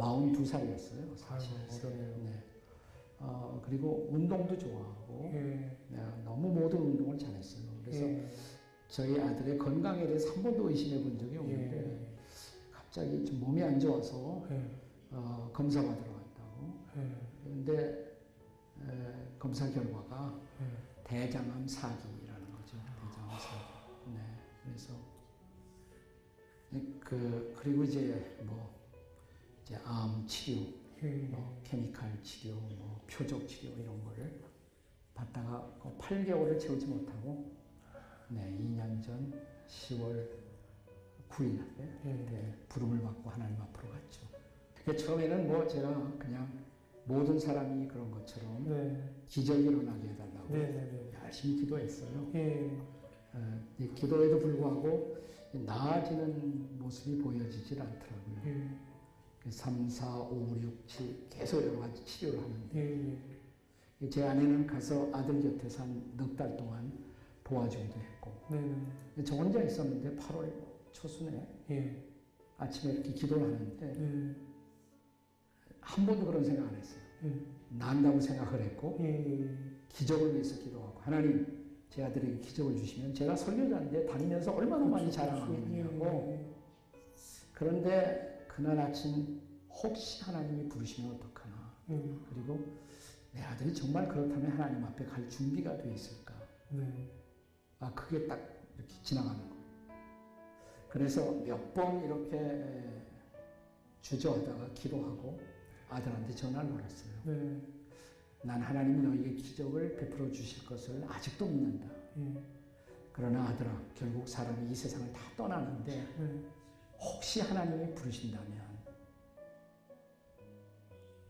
42살이었어요. 사실. 네. 그리고 운동도 좋아하고 네, 너무 모든 운동을 잘했어요. 그래서 저희 아들의 건강에 대해서 한 번도 의심해 본 적이 없는데 갑자기 좀 몸이 안 좋아서 검사 받으러 갔다고. 그런데 검사 결과가 대장암 4기라는 거죠. 대장암 4기. 네. 그래서 그리고 이제 이제 암 치료, 케미칼 치료, 표적 치료 이런 거를 받다가 8개월을 채우지 못하고 2년 전 10월 9일 날 부름을 받고 하나님 앞으로 갔죠. 그러니까 처음에는 제가 그냥 모든 사람이 그런 것처럼 기적이 일어나게 해달라고 열심히 기도했어요. 기도에도 불구하고 나아지는 모습이 보여지질 않더라고요. 3, 4, 5, 6, 7 계속 여러 가지 치료를 하는데 제 아내는 가서 아들 곁에서 한 넉 달 동안 도와주기도 했고 저 혼자 있었는데 8월 초순에 아침에 이렇게 기도를 하는데 한 번도 그런 생각 안 했어요. 난다고 생각을 했고 기적을 위해서 기도하고 하나님 제 아들에게 기적을 주시면 제가 설교자인데 다니면서 얼마나 많이 자랑하겠느냐고. 그런데 그날 아침 혹시 하나님이 부르시면 어떡하나. 그리고 내 아들이 정말 그렇다면 하나님 앞에 갈 준비가 되어 있을까. 그게 딱 이렇게 지나가는 거예요. 그래서 몇 번 이렇게 주저하다가 기도하고 아들한테 전화를 걸었어요. 난 하나님이 너에게 기적을 베풀어 주실 것을 아직도 믿는다. 그러나 아들아, 결국 사람이 이 세상을 다 떠나는데 혹시 하나님이 부르신다면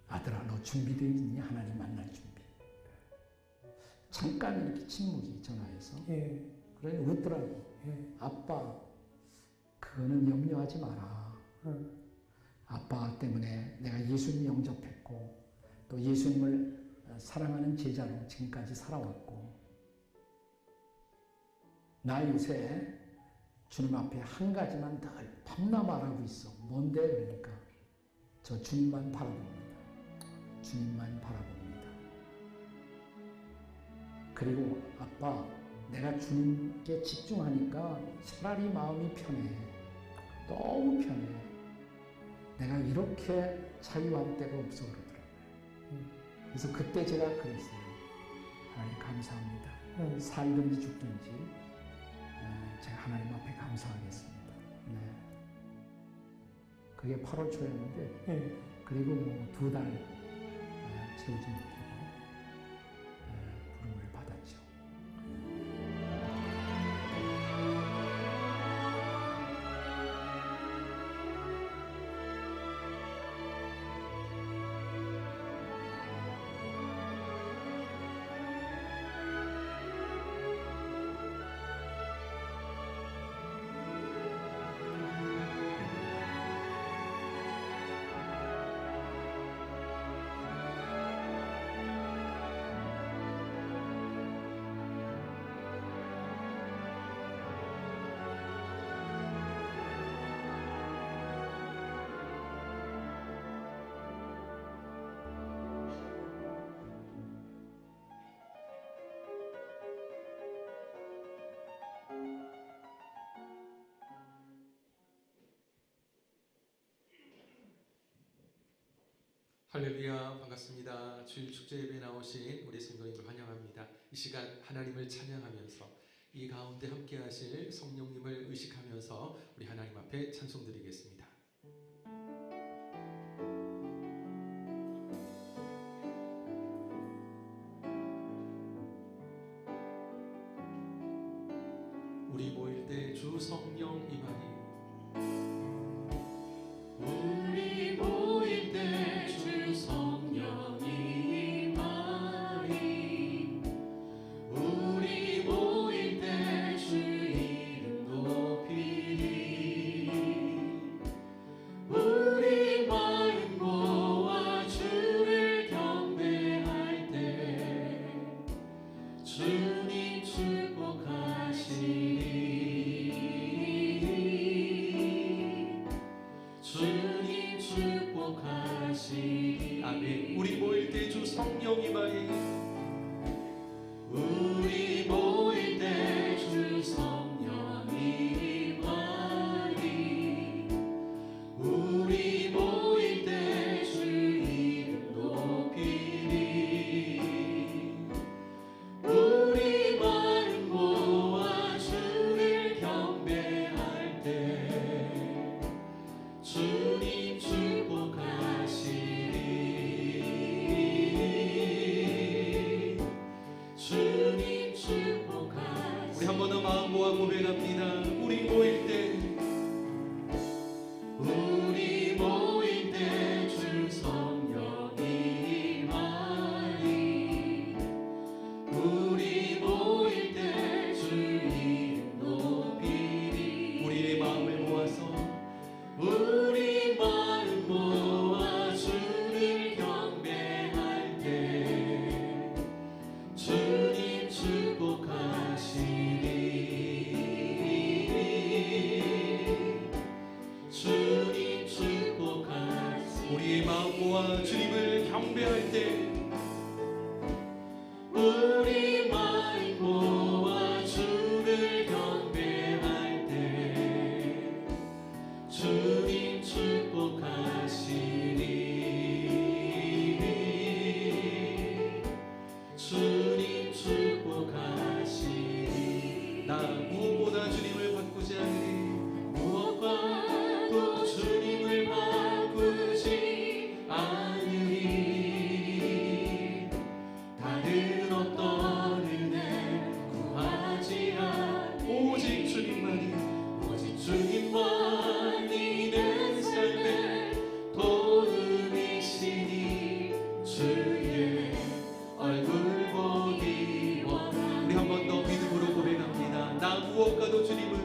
아들아, 너 준비되어 있니? 하나님 만날 준비. 잠깐 이렇게 침묵이 전화해서 그러니 웃더라고. 아빠, 그거는 염려하지 마라. 아빠 때문에 내가 예수님 영접했고 또 예수님을 사랑하는 제자로 지금까지 살아왔고 나 요새 주님 앞에 한 가지만 늘 밤낮 말하고 있어. 뭔데? 그러니까 저 주님만 바라봅니다. 주님만 바라봅니다. 그리고 아빠, 내가 주님께 집중하니까 차라리 마음이 편해. 너무 편해. 내가 이렇게 자유할 데가 없어 그러더라고요. 그래서 그때 제가 그랬어요. 하나님 감사합니다. 살든지 죽든지 제가 하나님 앞에 감사하겠습니다. 그게 8월 초였는데 그리고 2달 채우지 못하고 부름을 받았죠. 할렐루야, 반갑습니다. 주일 축제 예배에 나오신 우리 성도님을 환영합니다. 이 시간 하나님을 찬양하면서 이 가운데 함께 하실 성령님을 의식하면서 우리 하나님 앞에 찬송드리겠습니다. 우리 모일 때 주 성령 임하니 우리 모일 때 주 성령이 임하니 우리 모일 때 주 이름 높이리 우리 마음 모아 주를 경배할 때 주님 축복하시리 주님 축복하시리 아멘. 우리 모일 때 주 성령 임하에 우리 모일 때 주 성령이 임하리. 우리 모일 때 주 이름 높이리. 우리 마음 모아 주를 경배할 때 주님 축복하시리. 주님 축복하시리. 우리 한 번 더 마음 모아 고백합니다. 우리 모일 때 우리 모일 때 주 성령이 임하리. 우리 모일 때 주 이름 높이리. 우리의 마음을 모아서 우리 마음 모아 주를 경배할 때 주님 축복하시리. 주님 축복하시리. 우리의 마음 모아 주님을 경배할 때 우리 마음 모아 주를 경배할 때 주님 축복하시리. 주님 축복하시리. 나 무엇보다 주님을 바꾸지 않으리. 무엇과도 주님을 바꾸지 않으리. 다른 어떤 은혜 구하지 않으리. 오직 주님만이 오직 주님만이 내 삶의 도움이시니 주의 얼굴 보기 원하니. 우리 한 번 더 믿음으로 고백합니다. 나 무엇과도 주님을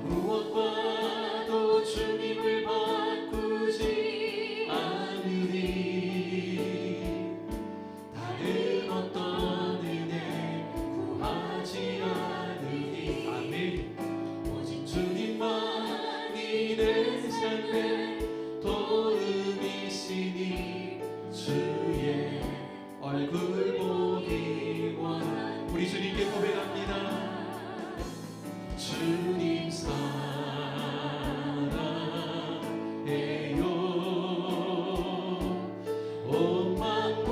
무엇과도 주님을 바꾸지 않으리. 다른 어떤 은혜 구하지 않으리. 아멘. 오직 주님만이 내 삶의 도움이시니 주의 얼굴 보기 원하니. 우리 주님께 고백합니다. 주님 사랑해요. 온 마음과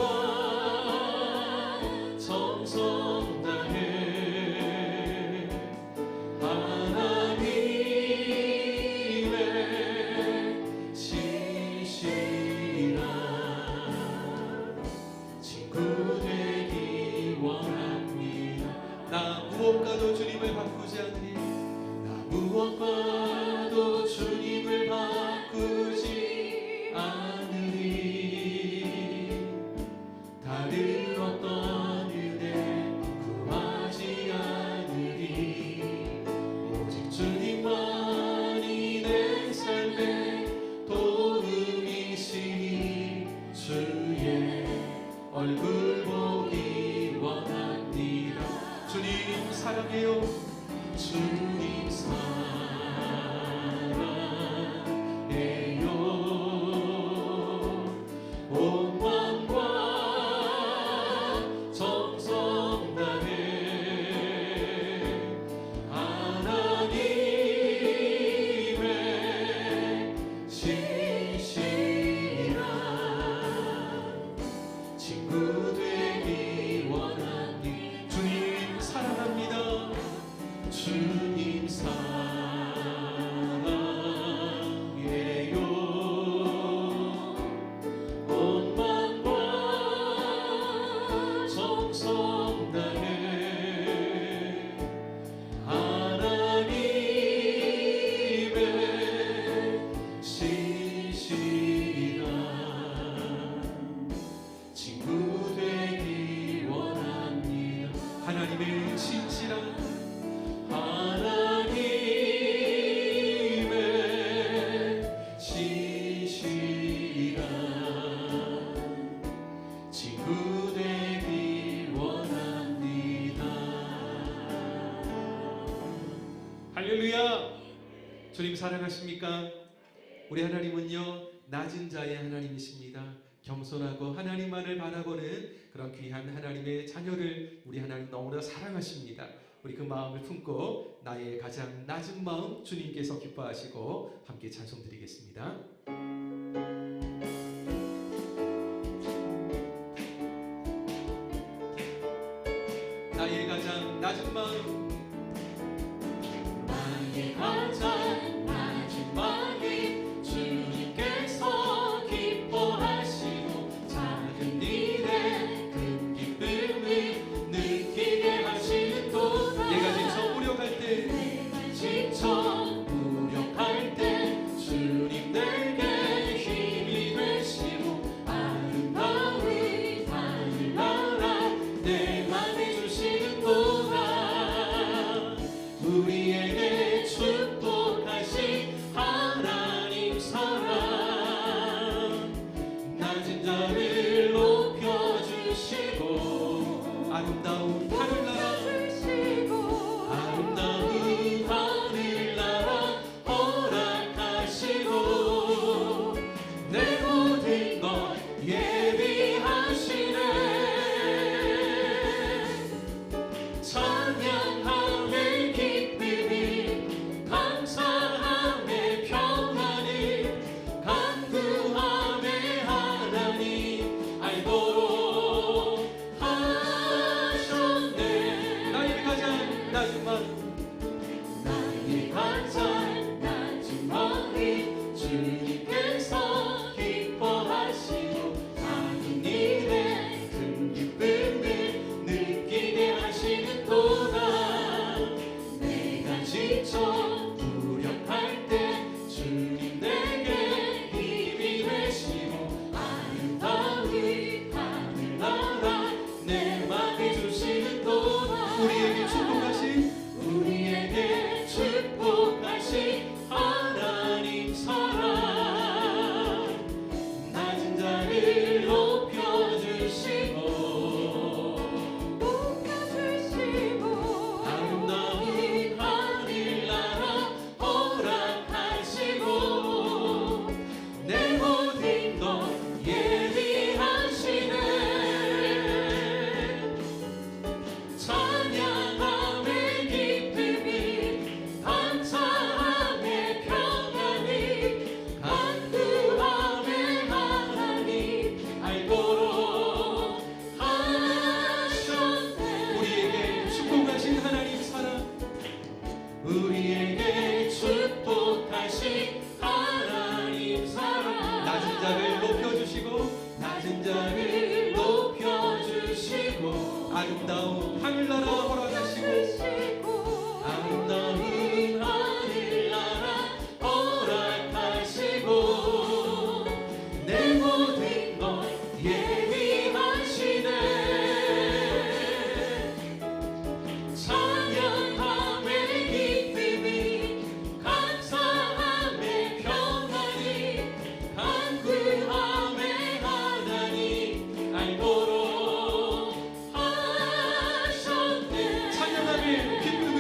정성 다해 하나님의 신실한 친구 되기 원합니다. 나 무엇과도 주님을 바꾸지 않으리. 무엇과도 주님을 바꾸지 않으리. 다른 어떤 은혜 구하지 않으리. 오직 주님만이 내 삶의 도움이시니 주의 얼굴 보기 원합니다. 주님 사랑해요. 주님 사랑해요. 온 마음과 정성 다해 하나님의 신실한 친구 되기 원하니. 주님 사랑합니다. 주님 사랑해요. 온 마음과 정성 다해 하나님의 신실한 친구 되기 원합니다. 하나님의 신실한 하나님의 신실한 친구 되기 원합니다. 할렐루야. 주님 사랑하십니까? 우리 하나님은요 낮은 자의 하나님이십니다. 겸손하고 하나님만을 바라보는 그런 귀한 하나님의 자녀를 우리 하나님 너무나 사랑하십니다. 우리 그 마음을 품고 나의 가장 낮은 마음 주님께서 기뻐하시고 함께 찬송 드리겠습니다. 나의 가장 낮은 마음, 나의 가장 낮은 마음이 주님께서 기뻐하시고 작은 일에 큰 기쁨을 느끼게 하시는도다. 내가 지쳐 무력할 때, 내가 지쳐 무력할 때 주님 내게 힘이 되시고 아름다운 하늘나라 내 맘에 주시는도다. 우리에게 축복하신 하나님 사랑 낮은 자를 높여주시고 아름다운 하늘나라, 아름다운 하늘나라 허락하시고 내 모든 것 예비하시네. 찬양함의 기쁨이 감사함의 평안이 간구함의 하나님 알도록 하셨네. 나의 가장 낮은 마음, 나의 가장 낮은 마음이 주님께서 기뻐하시고 작은 일에 큰 기쁨을 느끼게 하시는도다. 내가 지쳐 무력할 때 주님 내게 힘이 되시고 아름다운 하늘나라 내 맘에 주시는도다. 우리에게 축복하신 우리에게 축복하신 하나님 사랑 낮은 자를 높여주시고 아름다운 하늘나라 허락하시고 내 모든 것 예비하시네. 찬양함의 기쁨이 감사함의 평안이 간구함의 하나님 알도록 하셨네. 우리에게 축복하신 하나님 사랑, 우리에게 축복하신 하나님 사랑 낮은 자를 높여주시고 낮은 자를 높여주시고 아름다운 하늘나라 허락하시고 아름다운 하늘나라 허락하시고 내 모든 것 예비하시네. 찬양함의 기쁨이 감사함의 평안이 간구함의 하나님 알도록 하셨네. 찬양함의 기쁨을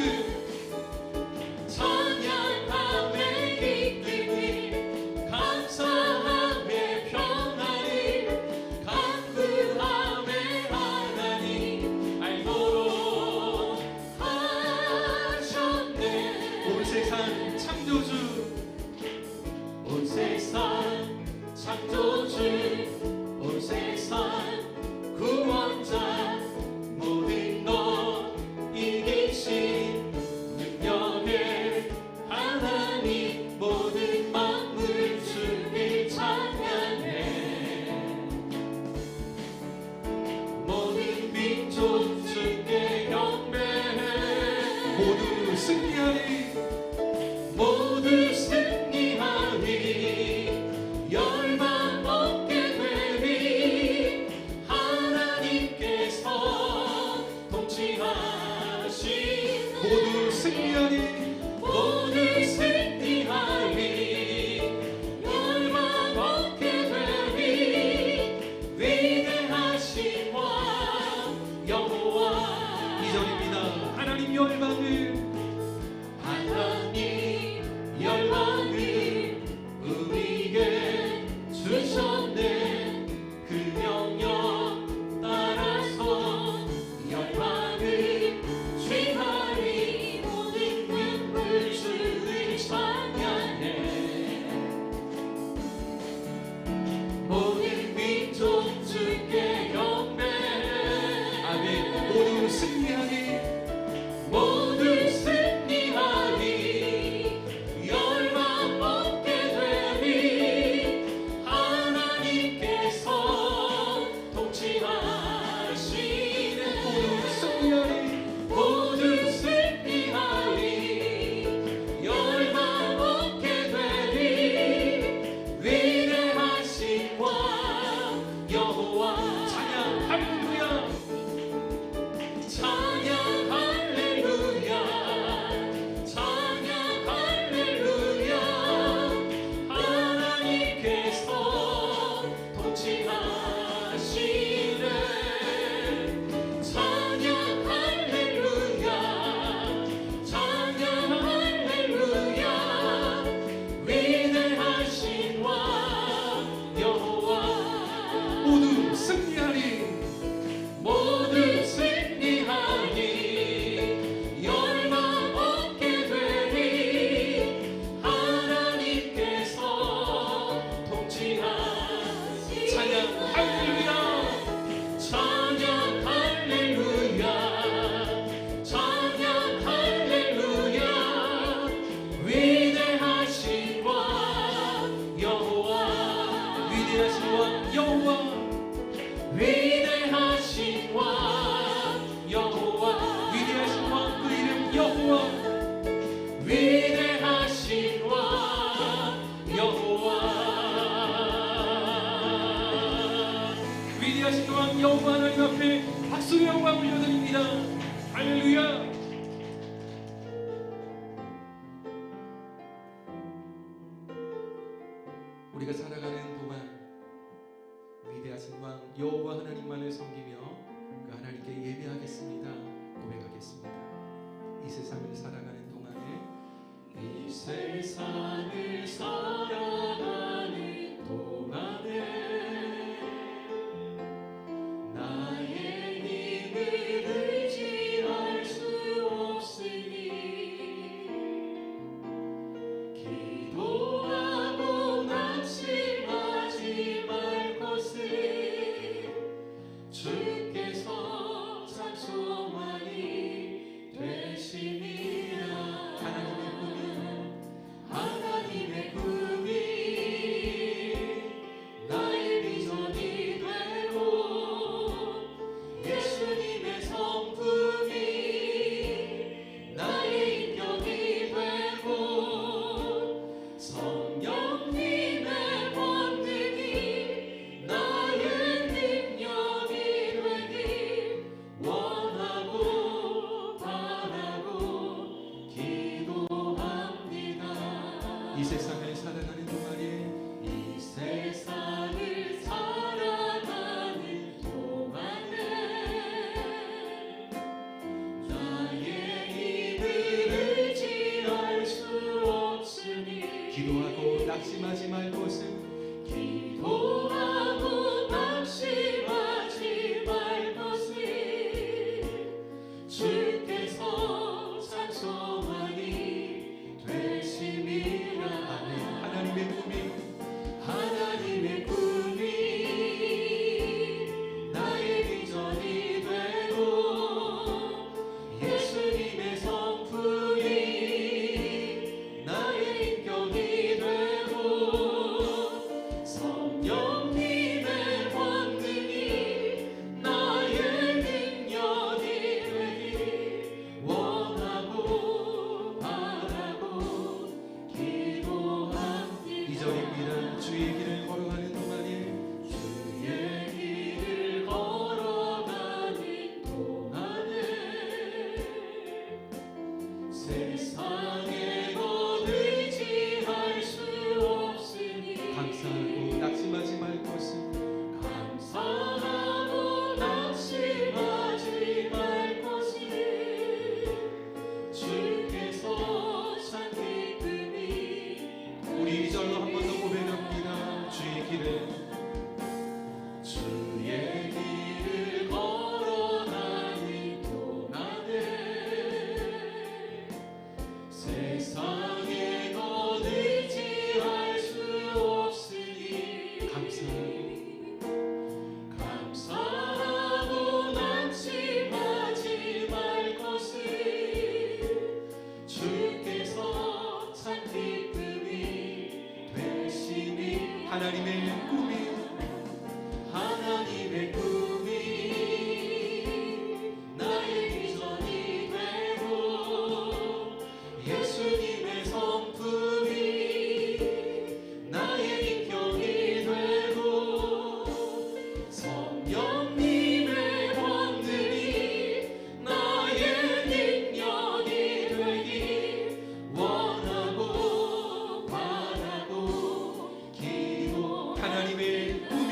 찬양함의 기쁨이 감사함의 평안이 간구함의 하나님 알도록 하셨네. 온 세상 창조주, 온 세상 창조주 온 세상 구원자 모든 것 이기신 능력의 하나님 모든 만물 주를 찬양해. 모든 민족 주께 경배해. 모두 승리하리, 모두 승리하리 열방 얻게 되리. 하나님께서 통치하신 모두 승리하리, 모두 승리하리 열방 얻게 되리. 위대하신 왕 여호와 2절입니다. 하나님 열방을 하나님 열방을 우리에게 주셨네. 세상을 살아가는 동안에 이 세상을 살아가는 동안에 나의 힘을 의지할 수 없으니 기도하고 낙심하지 말 것을 주께서 찬송하니 되심이라. 하나님의 꿈이 나의 비전이 되고 예수님의 성품이 나의 인격이 되고 성령님의 권능이 나의 능력이 되길 원하고 바라고 기도합니다. 이 세상을 살아가는 동안에 이 세상을 살아가는 동안에 나의 힘을 의지할 수 없으니 기도하고 낙심하지 말 것을 기도하고 낙심하지 말 것을 주께서 찬송하니 되심이라. 하나님의 꿈이 하나님의 꿈이 나의 비전이 되고 예수님의 성품이 나의 인격이 되고 성령님의 권능이 나의 능력이 되길 원하고 바라고 기도합니다. 2절입니다. 주의 길을 걸어가는 동안에 주의 길을 걸어가는 동안에 세상에 것 의지할 수 없으니 감사하고 낙심하지 말 것을 감사하고 낙심하지 말 것을 주께서 산 기쁨이 우리 2절로 한 번 더 고백합니다. 주의 길을 걸어가는 동안에 세상에 것 의지할 수 없으니 감사하고 낙심하지 말 것을 주께서 참 기쁨이 되시니. 하나님의 꿈이 나의 비전이 되고 예수님의 성품이 나의 인격이 되고 성령님의 권능이 나의 능력이 되길 원하고 바라고 기도. 하나님의 꿈이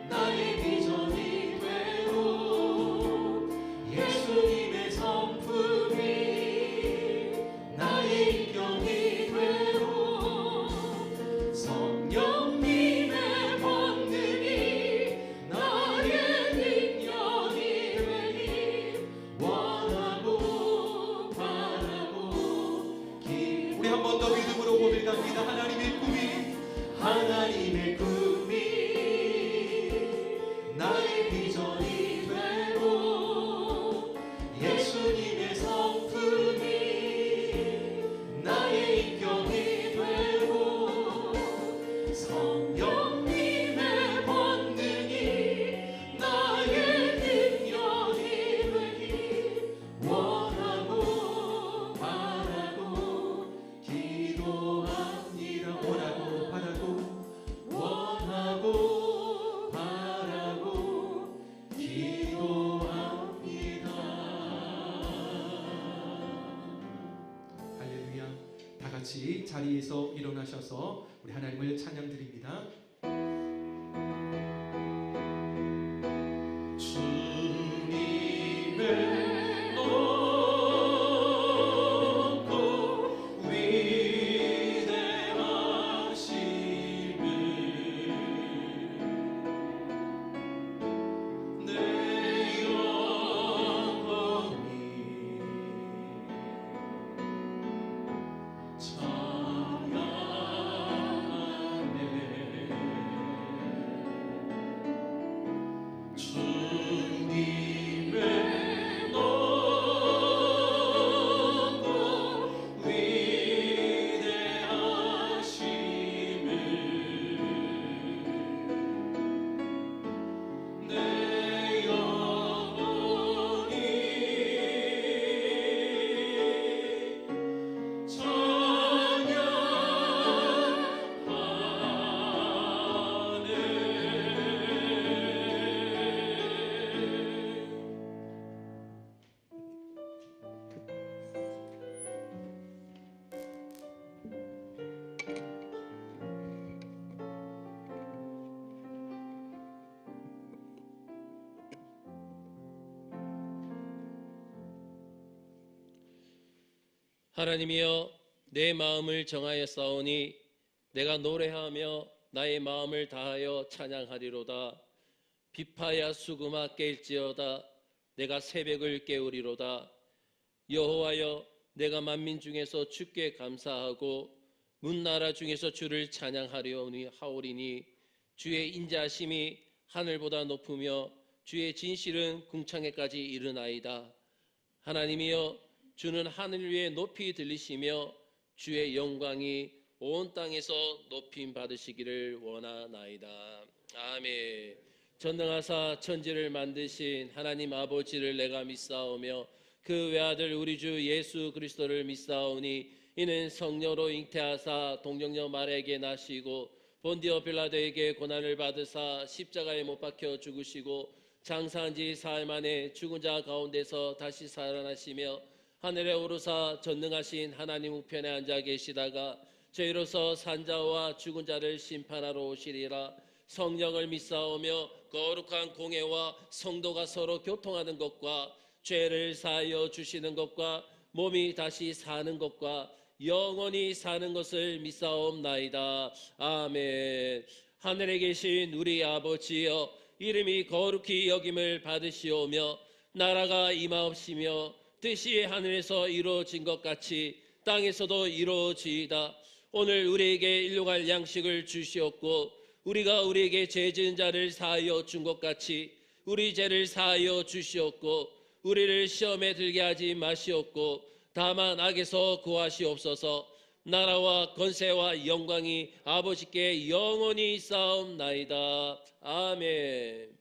나의 비전이 되고 예수님의 성품이 나의 인격이 되고 성령님의 권능이 나의 능력이 되길 원하고 바라고 기도. 우리 한 번 더 믿음으로 고백합니다. 하나님의 꿈이 나의 비전이 되고 예수님의 성품이 나의 인격이 되고 성령님의 권능이 나의 능력이 되길 원하고 바라고 기도합니다. 원하고 바라고 기도합니다. 할렐루야. 다 같이 자리에서 일어나셔서 우리 하나님을 찬양드립니다. 주 하나님이여 내 마음을 정하였사오니 내가 노래하며 나의 마음을 다하여 찬양하리로다. 비파야 수금아 깰지어다. 내가 새벽을 깨우리로다. 여호와여 내가 만민 중에서 주께 감사하고 문나라 중에서 주를 찬양하리니 주의 인자심이 하늘보다 높으며 주의 진실은 궁창에까지 이르나이다. 하나님이여 주는 하늘 위에 높이 들리시며 주의 영광이 온 땅에서 높임 받으시기를 원하나이다. 아멘. 전능하사 천지를 만드신 하나님 아버지를 내가 믿사오며 그 외아들 우리 주 예수 그리스도를 믿사오니 이는 성령으로 잉태하사 동정녀 마리아에게 나시고 본디오 빌라도에게 고난을 받으사 십자가에 못 박혀 죽으시고 장사한 지 사흘 만에 죽은 자 가운데서 다시 살아나시며 하늘에 오르사 전능하신 하나님 우편에 앉아 계시다가 저희로서 산자와 죽은 자를 심판하러 오시리라. 성령을 믿사오며 거룩한 공회와 성도가 서로 교통하는 것과 죄를 사하여 주시는 것과 몸이 다시 사는 것과 영원히 사는 것을 믿사옵나이다. 아멘. 하늘에 계신 우리 아버지여 이름이 거룩히 여김을 받으시오며 나라가 임하옵시며 뜻이 하늘에서 이루어진 것 같이 땅에서도 이루어지이다. 오늘 우리에게 일용할 양식을 주시옵고 우리가 우리에게 죄 지은 자를 사하여 준 것 같이 우리 죄를 사하여 주시옵고 우리를 시험에 들게 하지 마시옵고 다만 악에서 구하시옵소서. 나라와 권세와 영광이 아버지께 영원히 있사옵나이다. 아멘.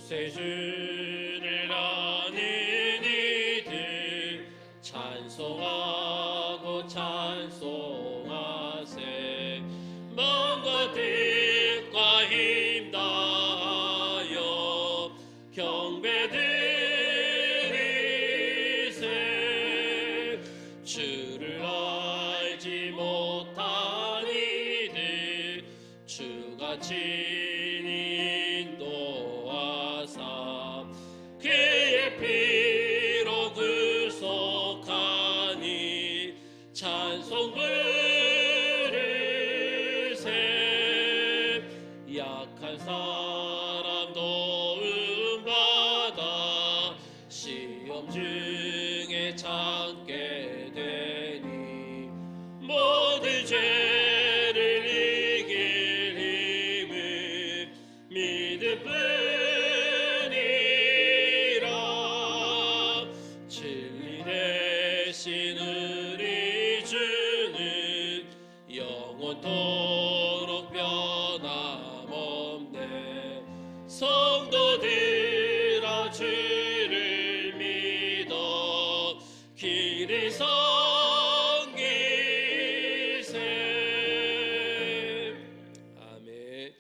새 주를 아는 이들 찬송하고 찬송하세. 먼 것들과 힘 다하여 경배드리세. 주를 알지 못한 이들 주가 친히 인도하사 그의 피로 구속하니 찬송 부르세. 약한 사람 도움받아 시험 중에 참게 되니 모든 죄를 이길 힘을 믿을 뿐이라. 진리 대신 우리 주는 영원토록 변함없네. 성도들아 주를 믿어 길을 섬기세. 아멘.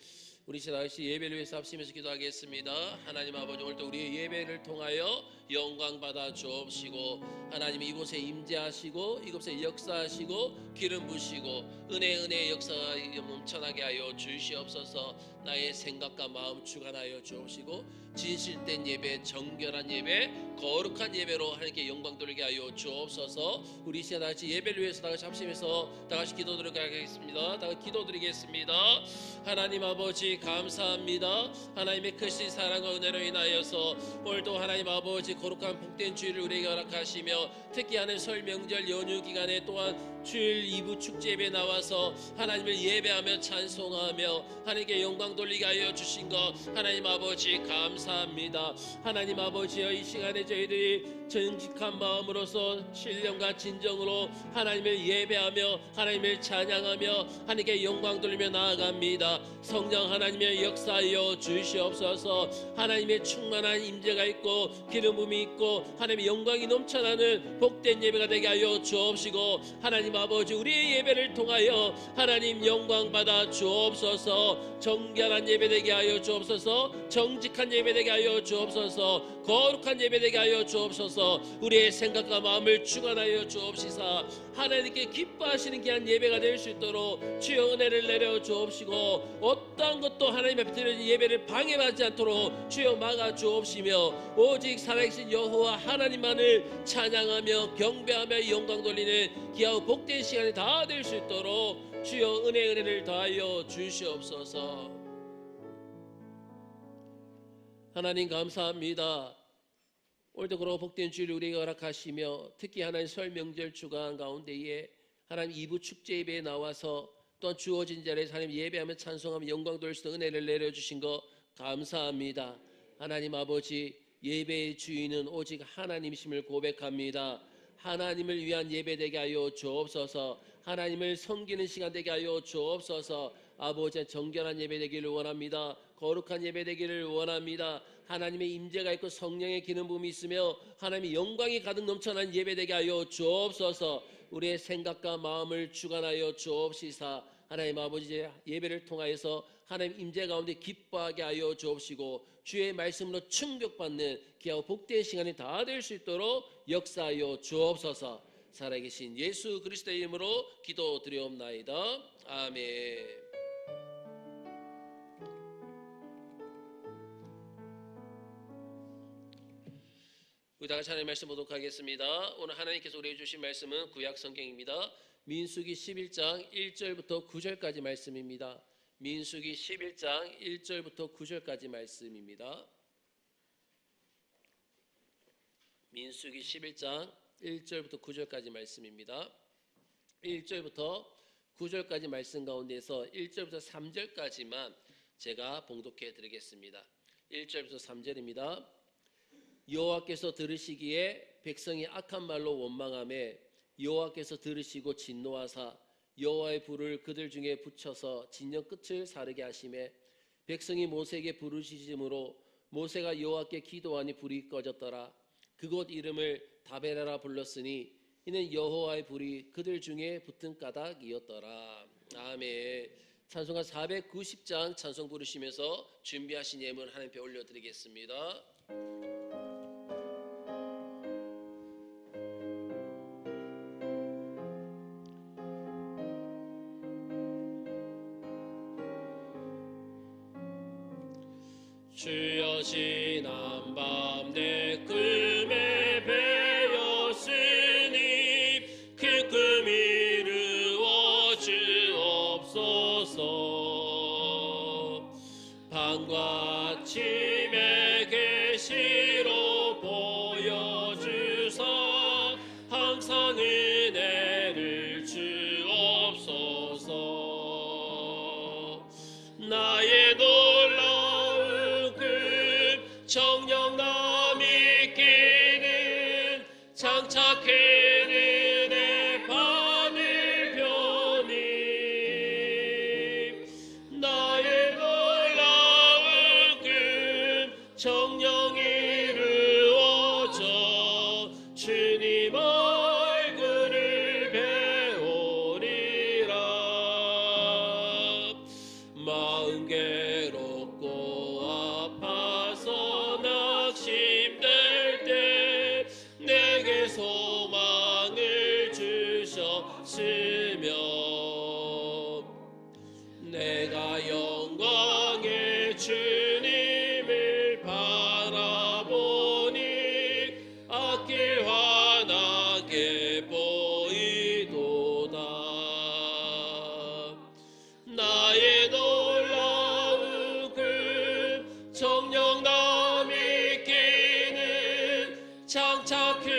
우리 다시 예배를 위해서 합심해서 기도하겠습니다. 하나님 아버지, 오늘도 우리의 예배를 통하여 영광 받아 주옵시고, 하나님 이곳에 임재하시고 이곳에 역사하시고 기름 부시고 은혜의 역사가 넘쳐나게 하여 주시옵소서. 나의 생각과 마음 주관하여 주옵시고 진실된 예배, 정결한 예배, 거룩한 예배로 하나님께 영광 돌리게 하여 주옵소서. 우리 시간 다같이 예배를 위해서 다같이 합심해서 다같이 기도드리겠습니다. 다같이 기도드리겠습니다. 하나님 아버지 감사합니다. 하나님의 크신 사랑과 은혜로 인하여서 오늘도 하나님 아버지 거룩한 복된 주일을 우리에게 허락하시며, 특히 하나님 설 명절 연휴 기간에 또한 주일 2부 축제 예배에 나와서 하나님을 예배하며 찬송하며 하나님께 영광 돌리게 하여 주신 것 하나님 아버지 감사합니다. 하나님 아버지여, 이 시간에 저희들이 정직한 마음으로서 신령과 진정으로 하나님을 예배하며 하나님을 찬양하며 하나님께 영광 돌리며 나아갑니다. 성령 하나님의 역사하여 주시옵소서. 하나님의 충만한 임재가 있고 기름 부음이 있고 하나님의 영광이 넘쳐나는 복된 예배가 되게 하여 주옵시고, 하나님 아버지 우리의 예배를 통하여 하나님 영광 받아 주옵소서. 정결한 예배 되게 하여 주옵소서. 정직한 예배 되게 하여 주옵소서. 거룩한 예배 되게 하여 주옵소서. 우리의 생각과 마음을 주관하여 주옵시사 하나님께 기뻐하시는 귀한 예배가 될 수 있도록 주여 은혜를 내려 주옵시고, 어떠한 것도 하나님 앞에 드려진 예배를 방해하지 않도록 주여 막아 주옵시며, 오직 살아계신 여호와 하나님만을 찬양하며 경배하며 영광 돌리는 귀하고 복된 시간이 다 될 수 있도록 주여 은혜를 더하여 주시옵소서. 하나님 감사합니다. 오늘도 그러고 복된 주일을 우리에게 허락하시며, 특히 하나님 설 명절 주간 가운데에 하나님 2부 축제 예배에 나와서 또한 주어진 자리에서 하나님 예배하며 찬송하며 영광 돌릴 수 있는 은혜를 내려주신 것 감사합니다. 하나님 아버지, 예배의 주인은 오직 하나님이심을 고백합니다. 하나님을 위한 예배 되게 하여 주옵소서. 하나님을 섬기는 시간 되게 하여 주옵소서. 아버지, 정결한 예배 되기를 원합니다. 거룩한 예배 되기를 원합니다. 하나님의 임재가 있고 성령의 기름 부음이 있으며 하나님의 영광이 가득 넘쳐난 예배 되게 하여 주옵소서. 우리의 생각과 마음을 주관하여 주옵시사 하나님 아버지, 예배를 통하여서 하나님 임재 가운데 기뻐하게 하여 주옵시고, 주의 말씀으로 충격받는 귀하고 복된 시간이 다 될 수 있도록 역사하여 주옵소서. 살아계신 예수 그리스도의 이름으로 기도드리옵나이다. 아멘. 우리 다 같이 하나님의 말씀 보도록 하겠습니다. 오늘 하나님께서 우리에게 주신 말씀은 구약 성경입니다. 민수기 11장 1절부터 9절까지 말씀입니다. 민수기 11장 1절부터 9절까지 말씀입니다. 민수기 11장 1절부터 9절까지 말씀입니다. 1절부터 9절까지 말씀 가운데서 1절부터 3절까지만 제가 봉독해 드리겠습니다. 1절부터 3절입니다. 여호와께서 들으시기에 백성이 악한 말로 원망하며 여호와께서 들으시고 진노하사 여호와의 불을 그들 중에 붙여서 진영 끝을 사르게 하시매 백성이 모세에게 부르짖음으로 모세가 여호와께 기도하니 불이 꺼졌더라. 그곳 이름을 다베라라 불렀으니 이는 여호와의 불이 그들 중에 붙은 까닭이었더라. 아멘. 찬송가 490장 찬송 부르시면서 준비하신 예물 하나님께 올려드리겠습니다. 주여 지난 밤 내 꿈에 배었으니 그 꿈이 이루어 주옵소서. 밤과 아침에 계시로 보여주사 항상 은혜를 주옵소서. 나의 놀라운 꿈 정녕 남이 끼는 장착해 은혜 받을 편이 나의 놀라운 꿈 정녕 이루어져 주님 얼굴을 배우리라. 마음 괴롭고 아파서 낙심될 때 내게 소망을 주셨으며 내가 영광의 주님을 바라보니 앞길 환하게 보이도다. 나의 놀라운 꿈 정녕 남이 끼는 장착 큰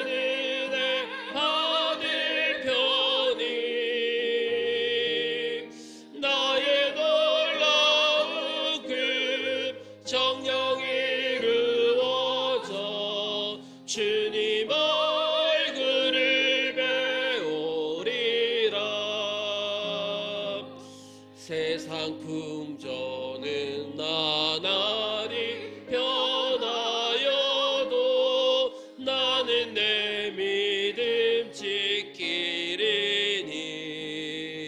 은혜 받을 편이 나의 놀라운 꿈 정녕 이루어져 주님 얼굴을 배우리라. 세상 풍조는 나날이 변하여도 나는 내 믿음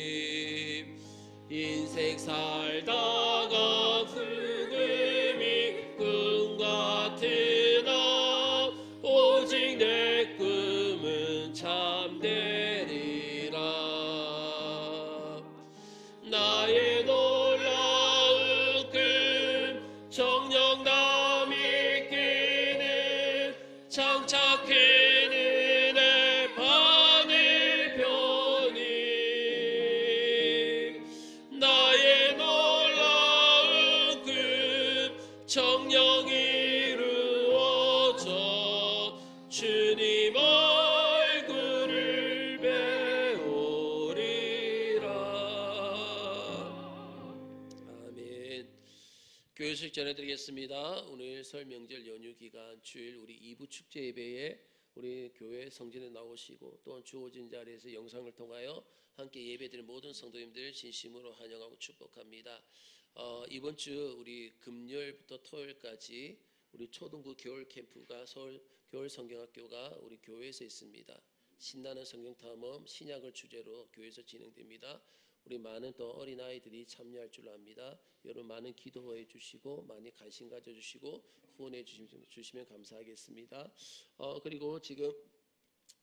지키리니. 인생 살다가 죽음이 꿈 같으나 오직 내 꿈은 참되리라. 나의 놀라운 꿈 정녕 남이 끼는 장착 큰 은혜 받을 편이 나의 놀라운 꿈 정녕 이루어져 주님 얼굴을 배우리라. 아멘. 교회식 전해드리겠습니다. 오늘 설 명절 연휴 기간 주일 우리 2부 축제 예배에 우리 교회 성전에 나오시고 또 주어진 자리에서 영상을 통하여 함께 예배드린 모든 성도님들 진심으로 환영하고 축복합니다. 이번 주 우리 금요일부터 토요일까지 우리 초등부 겨울 캠프가 서울 겨울 성경학교가 우리 교회에서 있습니다. 신나는 성경 탐험 신약을 주제로 교회에서 진행됩니다. 우리 많은 또 어린아이들이 참여할 줄 압니다. 여러분 많은 기도해 주시고 많이 관심 가져주시고 후원해 주시면 감사하겠습니다. 그리고 지금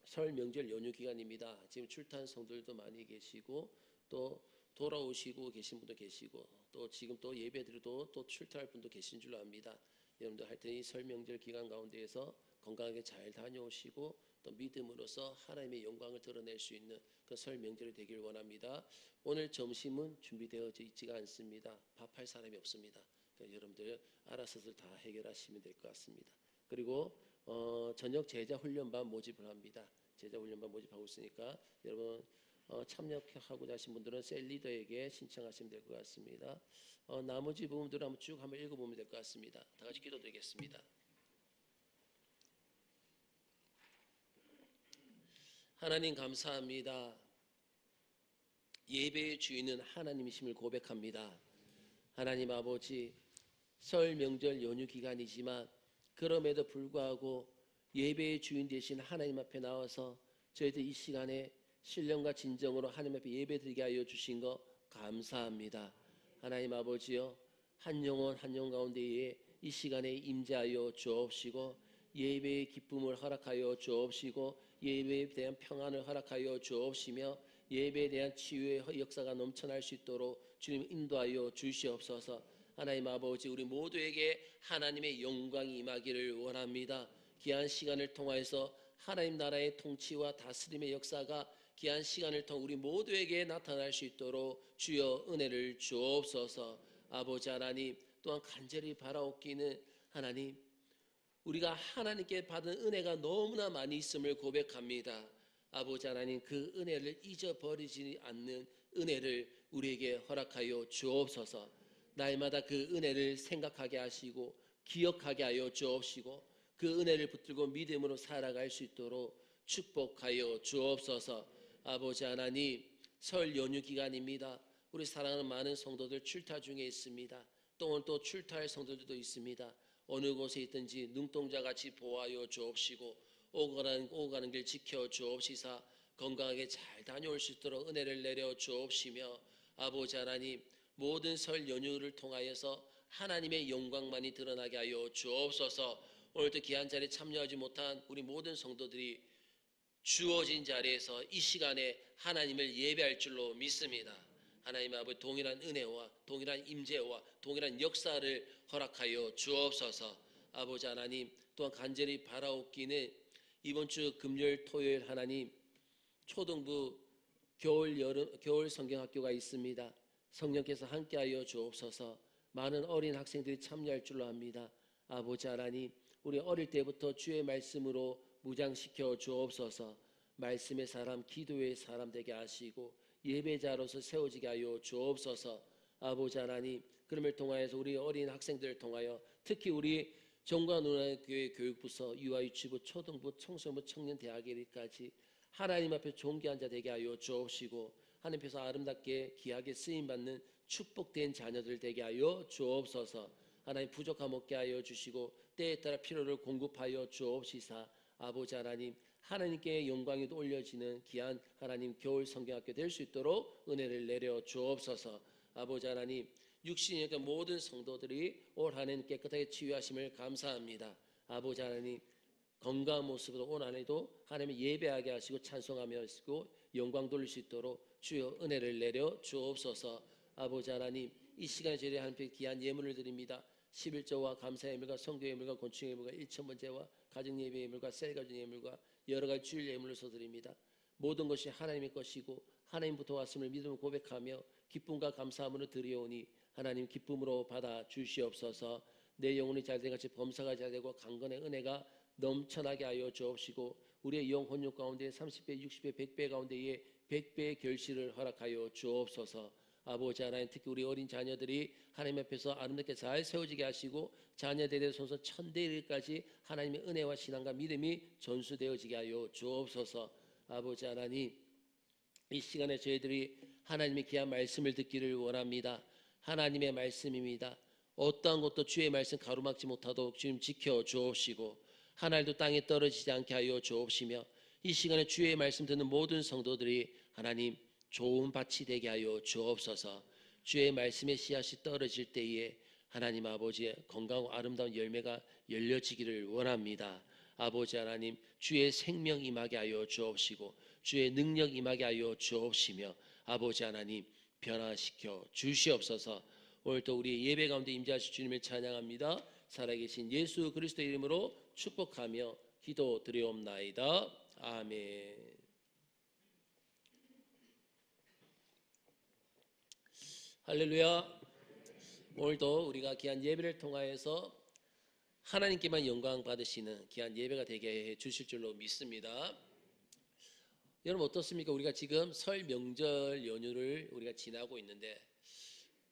설 명절 연휴 기간입니다. 지금 출탄 성도들도 많이 계시고 또 돌아오시고 계신 분도 계시고 또 지금 또 예배드려도 또 출타할 분도 계신 줄 압니다. 여러분들 하여튼 이 설 명절 기간 가운데에서 건강하게 잘 다녀오시고 또 믿음으로써 하나님의 영광을 드러낼 수 있는 그 설 명절이 되길 원합니다. 오늘 점심은 준비되어 있지가 않습니다. 밥할 사람이 없습니다. 그러니까 여러분들 알아서들 다 해결하시면 될 것 같습니다. 그리고 저녁 제자 훈련반 모집을 합니다. 제자 훈련반 모집하고 있으니까 여러분 참여하고자 하신 분들은 셀 리더에게 신청하시면 될 것 같습니다. 나머지 부분들을 한번 읽어보면 될 것 같습니다. 다 같이 기도드리겠습니다. 하나님 감사합니다. 예배의 주인은 하나님이심을 고백합니다. 하나님 아버지, 설 명절 연휴 기간이지만 그럼에도 불구하고 예배의 주인 되신 하나님 앞에 나와서 저희들 이 시간에 신령과 진정으로 하나님 앞에 예배드리게 하여 주신 거 감사합니다. 하나님 아버지여, 한 영혼 한 영혼 가운데에 이 시간에 임재하여 주옵시고 예배의 기쁨을 허락하여 주옵시고 예배에 대한 평안을 허락하여 주옵시며 예배에 대한 치유의 역사가 넘쳐날 수 있도록 주님 인도하여 주시옵소서. 하나님 아버지, 우리 모두에게 하나님의 영광이 임하기를 원합니다. 귀한 시간을 통하여서 하나님 나라의 통치와 다스림의 역사가 귀한 시간을 통해 우리 모두에게 나타날 수 있도록 주여 은혜를 주옵소서. 아버지 하나님, 또한 간절히 바라옵기는 하나님, 우리가 하나님께 받은 은혜가 너무나 많이 있음을 고백합니다. 아버지 하나님, 그 은혜를 잊어버리지 않는 은혜를 우리에게 허락하여 주옵소서. 날마다 그 은혜를 생각하게 하시고 기억하게 하여 주옵시고 그 은혜를 붙들고 믿음으로 살아갈 수 있도록 축복하여 주옵소서. 아버지 하나님, 설 연휴 기간입니다. 우리 사랑하는 많은 성도들 출타 중에 있습니다. 또는 또 출타할 성도들도 있습니다. 어느 곳에 있든지 눈동자같이 보호하여 주옵시고 오고 가는 길 지켜 주옵시사 건강하게 잘 다녀올 수 있도록 은혜를 내려 주옵시며 아버지 하나님, 모든 설 연휴를 통하여서 하나님의 영광만이 드러나게 하여 주옵소서. 오늘도 귀한 자리에 참여하지 못한 우리 모든 성도들이 주어진 자리에서 이 시간에 하나님을 예배할 줄로 믿습니다. 하나님 아버지, 동일한 은혜와 동일한 임재와 동일한 역사를 허락하여 주옵소서. 아버지 하나님, 또한 간절히 바라옵기는 이번 주 금요일 토요일 하나님 초등부 겨울 성경학교가 있습니다. 성령께서 함께하여 주옵소서. 많은 어린 학생들이 참여할 줄로 압니다. 아버지 하나님, 우리 어릴 때부터 주의 말씀으로 무장시켜 주옵소서. 말씀의 사람, 기도의 사람 되게 하시고 예배자로서 세워지게 하여 주옵소서. 아버지 하나님, 그럼을 통하여서 우리 어린 학생들을 통하여 특히 우리 정관운항교회 교육부서, 유아유치부, 초등부, 청소부, 청년대학까지 하나님 앞에 존귀한 자 되게 하여 주옵시고 하나님 앞에서 아름답게 귀하게 쓰임받는 축복된 자녀들 되게 하여 주옵소서. 하나님, 부족함 없게 하여 주시고 때에 따라 필요를 공급하여 주옵시사 아버지 하나님, 하나님께 영광이 올려지는 귀한 하나님 겨울 성경학교 될 수 있도록 은혜를 내려 주옵소서. 아버지 하나님, 육신의 모든 성도들이 올 한 해는 깨끗하게 치유하심을 감사합니다. 아버지 하나님, 건강한 모습으로 올 한 해도 하나님을 예배하게 하시고 찬송하며 하시고 영광 돌릴 수 있도록 주여 은혜를 내려 주옵소서. 아버지 하나님, 이 시간에 저희 하나님께 귀한 예물을 드립니다. 11조와 감사 예물과 성교 예물과 곤충 예물과 일천번제와 가정 예배 예물과 셀가정 예물과 여러 가지 주일 예물로서 드립니다. 모든 것이 하나님의 것이고 하나님부터 왔음을 믿음으로 고백하며 기쁨과 감사함으로 드리오니 하나님 기쁨으로 받아 주시옵소서. 내 영혼이 잘된 같이 범사가 잘되고 강건의 은혜가 넘쳐나게 하여 주옵시고 우리의 영혼육 가운데 30배, 60배, 100배 가운데에 100배의 결실을 허락하여 주옵소서. 아버지 하나님, 특히 우리 어린 자녀들이 하나님 앞에서 아름답게 잘 세워지게 하시고 자녀들에 손서 천대일까지 하나님의 은혜와 신앙과 믿음이 전수되어지게 하여 주옵소서. 아버지 하나님, 이 시간에 저희들이 하나님의 귀한 말씀을 듣기를 원합니다. 하나님의 말씀입니다. 어떠한 것도 주의 말씀 가로막지 못하도록 주님 지켜 주옵시고 하늘도 땅에 떨어지지 않게 하여 주옵시며 이 시간에 주의 말씀 듣는 모든 성도들이 하나님 좋은 밭이 되게 하여 주옵소서. 주의 말씀의 씨앗이 떨어질 때에 하나님 아버지의 건강하고 아름다운 열매가 열려지기를 원합니다. 아버지 하나님, 주의 생명 임하게 하여 주옵시고 주의 능력 임하게 하여 주옵시며 아버지 하나님 변화시켜 주시옵소서. 오늘도 우리 예배 가운데 임재하실 주님을 찬양합니다. 살아계신 예수 그리스도의 이름으로 축복하며 기도드리옵나이다. 아멘. 할렐루야. 오늘도 우리가 귀한 예배를 통하여서 하나님께만 영광 받으시는 귀한 예배가 되게 해 주실 줄로 믿습니다. 여러분 어떻습니까? 우리가 지금 설 명절 연휴를 우리가 지나고 있는데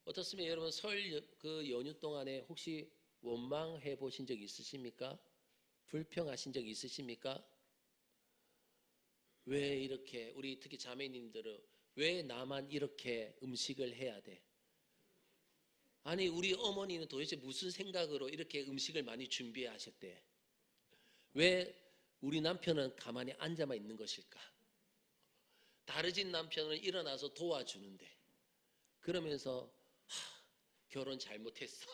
어떻습니까? 여러분 설 그 연휴 동안에 혹시 원망해 보신 적 있으십니까? 불평하신 적 있으십니까? 왜 이렇게 우리 특히 자매님들은 왜 나만 이렇게 음식을 해야 돼? 아니 우리 어머니는 도대체 무슨 생각으로 이렇게 음식을 많이 준비하셨대? 왜 우리 남편은 가만히 앉아만 있는 것일까? 다르진 남편은 일어나서 도와주는데 그러면서 결혼 잘못했어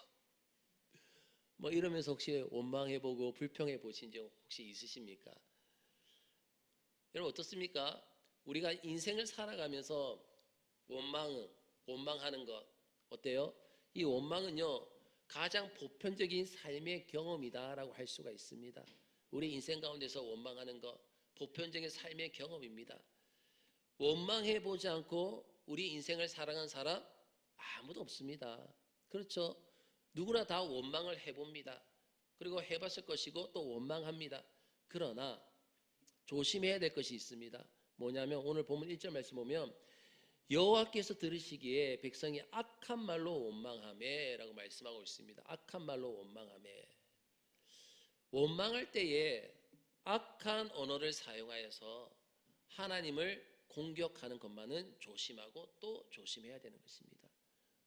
뭐 이러면서 혹시 원망해보고 불평해보신 적 혹시 있으십니까? 여러분 어떻습니까? 우리가 인생을 살아가면서 원망하는 것 어때요? 이 원망은요 가장 보편적인 삶의 경험이다라고 할 수가 있습니다. 우리 인생 가운데서 원망하는 것 보편적인 삶의 경험입니다. 원망해보지 않고 우리 인생을 살아간 사람 아무도 없습니다. 그렇죠? 누구나 다 원망을 해봅니다. 그리고 해봤을 것이고 또 원망합니다. 그러나 조심해야 될 것이 있습니다. 뭐냐면 오늘 본문 1절 말씀 보면 여호와께서 들으시기에 백성이 악한 말로 원망하매 라고 말씀하고 있습니다. 악한 말로 원망하매. 원망할 때에 악한 언어를 사용하여서 하나님을 공격하는 것만은 조심하고 또 조심해야 되는 것입니다.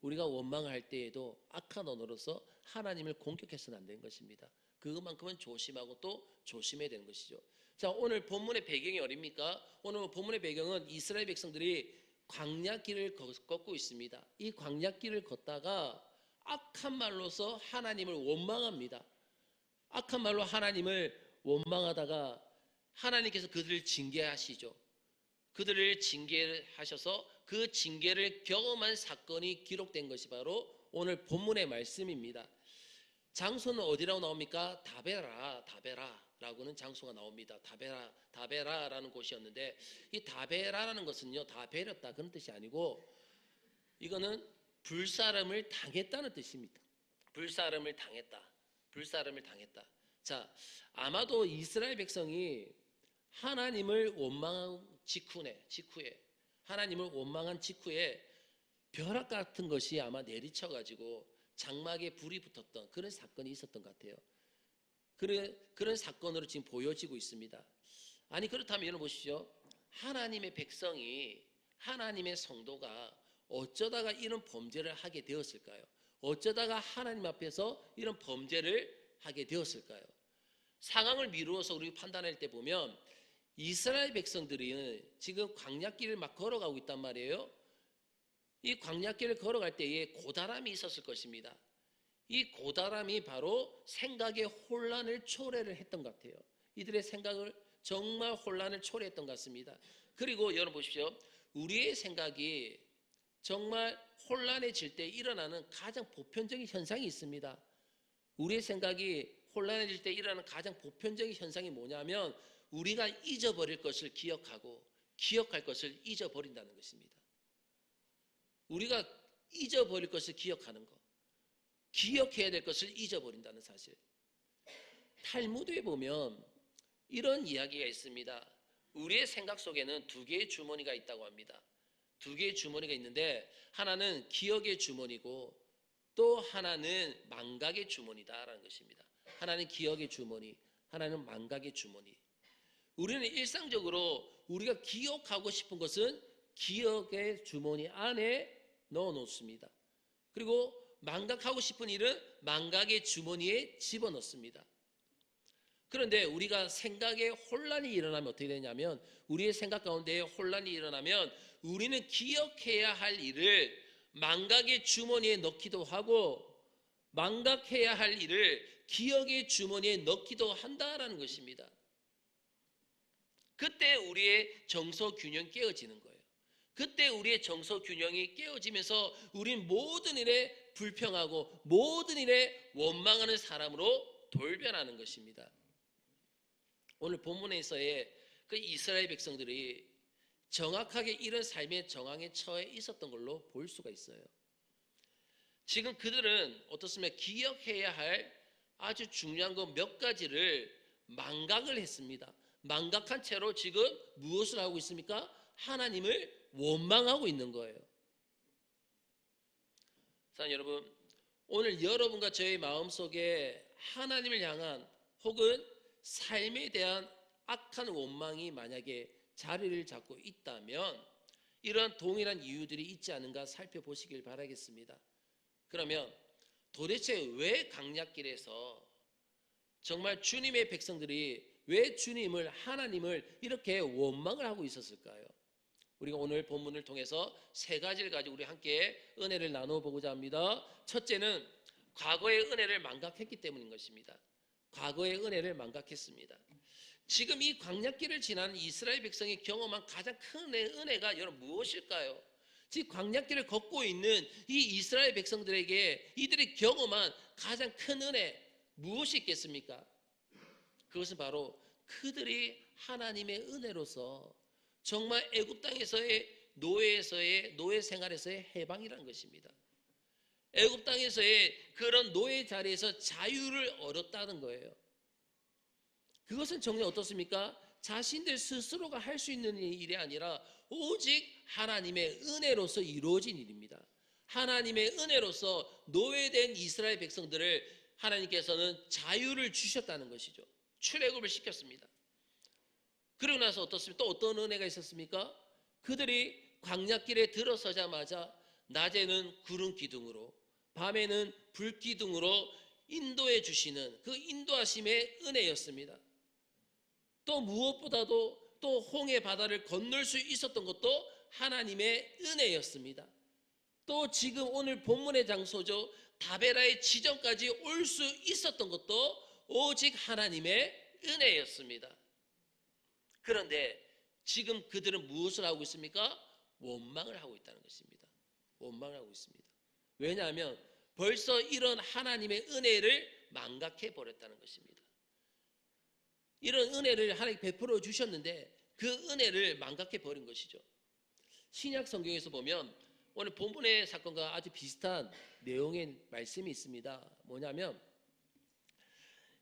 우리가 원망할 때에도 악한 언어로서 하나님을 공격해서는 안 되는 것입니다. 그것만큼은 조심하고 또 조심해야 되는 것이죠. 자, 오늘 본문의 배경이 어딥니까? 오늘 본문의 배경은 이스라엘 백성들이 광야길을 걷고 있습니다. 이 광야길을 걷다가 악한 말로서 하나님을 원망합니다. 악한 말로 하나님을 원망하다가 하나님께서 그들을 징계하시죠. 그들을 징계하셔서 그 징계를 경험한 사건이 기록된 것이 바로 오늘 본문의 말씀입니다. 장소는 어디라고 나옵니까? 다베라라고는 장소가 나옵니다. 다베라라는 곳이었는데 이 다베라라는 것은요 다 베렸다 그런 뜻이 아니고 이거는 불사름을 당했다는 뜻입니다. 불사름을 당했다. 자, 아마도 이스라엘 백성이 하나님을 원망한 직후에 하나님을 원망한 직후에 벼락 같은 것이 아마 내리쳐가지고 장막에 불이 붙었던 그런 사건이 있었던 것 같아요. 그런 사건으로 지금 보여지고 있습니다. 아니 그렇다면 여러분 보십시오. 하나님의 백성이 하나님의 성도가 어쩌다가 이런 범죄를 하게 되었을까요? 어쩌다가 하나님 앞에서 이런 범죄를 하게 되었을까요? 상황을 미루어서 우리 판단할 때 보면 이스라엘 백성들이 지금 광야길을 막 걸어가고 있단 말이에요. 이 광야길을 걸어갈 때에 고다람이 있었을 것입니다. 이 고다람이 바로 생각의 혼란을 초래를 했던 것 같아요. 이들의 생각을 정말 혼란을 초래했던 것 같습니다. 그리고 여러분 보십시오. 우리의 생각이 정말 혼란해질 때 일어나는 가장 보편적인 현상이 있습니다. 우리의 생각이 혼란해질 때 일어나는 가장 보편적인 현상이 뭐냐면 우리가 잊어버릴 것을 기억하고 기억할 것을 잊어버린다는 것입니다. 우리가 잊어버릴 것을 기억하는 것, 기억해야 될 것을 잊어버린다는 사실. 탈무드에 보면 이런 이야기가 있습니다. 우리의 생각 속에는 두 개의 주머니가 있다고 합니다. 두 개의 주머니가 있는데 하나는 기억의 주머니고 또 하나는 망각의 주머니다라는 것입니다. 하나는 기억의 주머니, 하나는 망각의 주머니. 우리는 일상적으로 우리가 기억하고 싶은 것은 기억의 주머니 안에 넣어 놓습니다. 그리고 망각하고 싶은 일은 망각의 주머니에 집어넣습니다. 그런데 우리가 생각에 혼란이 일어나면 어떻게 되냐면 우리의 생각 가운데 혼란이 일어나면 우리는 기억해야 할 일을 망각의 주머니에 넣기도 하고 망각해야 할 일을 기억의 주머니에 넣기도 한다라는 것입니다. 그때 우리의 정서 균형이 깨어지는 거예요. 그때 우리의 정서 균형이 깨어지면서 우린 모든 일에 불평하고 모든 일에 원망하는 사람으로 돌변하는 것입니다. 오늘 본문에서의 그 이스라엘 백성들이 정확하게 이런 삶의 정황에 처해 있었던 걸로 볼 수가 있어요. 지금 그들은 어떻습니까? 기억해야 할 아주 중요한 것 몇 가지를 망각을 했습니다. 망각한 채로 지금 무엇을 하고 있습니까? 하나님을 원망하고 있는 거예요. 자, 여러분, 오늘 여러분과 저의 마음속에 하나님을 향한 혹은 삶에 대한 악한 원망이 만약에 자리를 잡고 있다면 이러한 동일한 이유들이 있지 않은가 살펴보시길 바라겠습니다. 그러면 도대체 왜 강약길에서 정말 주님의 백성들이 왜 주님을, 하나님을 이렇게 원망을 하고 있었을까요? 우리가 오늘 본문을 통해서 세 가지를 가지고 우리 함께 은혜를 나누어 보고자 합니다. 첫째는 과거의 은혜를 망각했기 때문인 것입니다. 과거의 은혜를 망각했습니다. 지금 이 광야길을 지나는 이스라엘 백성이 경험한 가장 큰 은혜가 여러분 무엇일까요? 지금 광야길을 걷고 있는 이 이스라엘 백성들에게 이들이 경험한 가장 큰 은혜 무엇이 있겠습니까? 그것은 바로 그들이 하나님의 은혜로서 정말 애굽 땅에서의 노예 생활에서의 해방이라는 것입니다. 애굽 땅에서의 그런 노예 자리에서 자유를 얻었다는 거예요. 그것은 정말 어떻습니까? 자신들 스스로가 할 수 있는 일이 아니라 오직 하나님의 은혜로서 이루어진 일입니다. 하나님의 은혜로서 노예된 이스라엘 백성들을 하나님께서는 자유를 주셨다는 것이죠. 출애굽을 시켰습니다. 그러고 나서 어떻습니까? 또 어떤 은혜가 있었습니까? 그들이 광야길에 들어서자마자 낮에는 구름 기둥으로 밤에는 불 기둥으로 인도해 주시는 그 인도하심의 은혜였습니다. 또 무엇보다도 또 홍해 바다를 건널 수 있었던 것도 하나님의 은혜였습니다. 또 지금 오늘 본문의 장소죠. 다베라의 지점까지 올 수 있었던 것도 오직 하나님의 은혜였습니다. 그런데 지금 그들은 무엇을 하고 있습니까? 원망을 하고 있다는 것입니다. 원망을 하고 있습니다. 왜냐하면 벌써 이런 하나님의 은혜를 망각해 버렸다는 것입니다. 이런 은혜를 하나님 베풀어 주셨는데 그 은혜를 망각해 버린 것이죠. 신약 성경에서 보면 오늘 본문의 사건과 아주 비슷한 내용의 말씀이 있습니다. 뭐냐면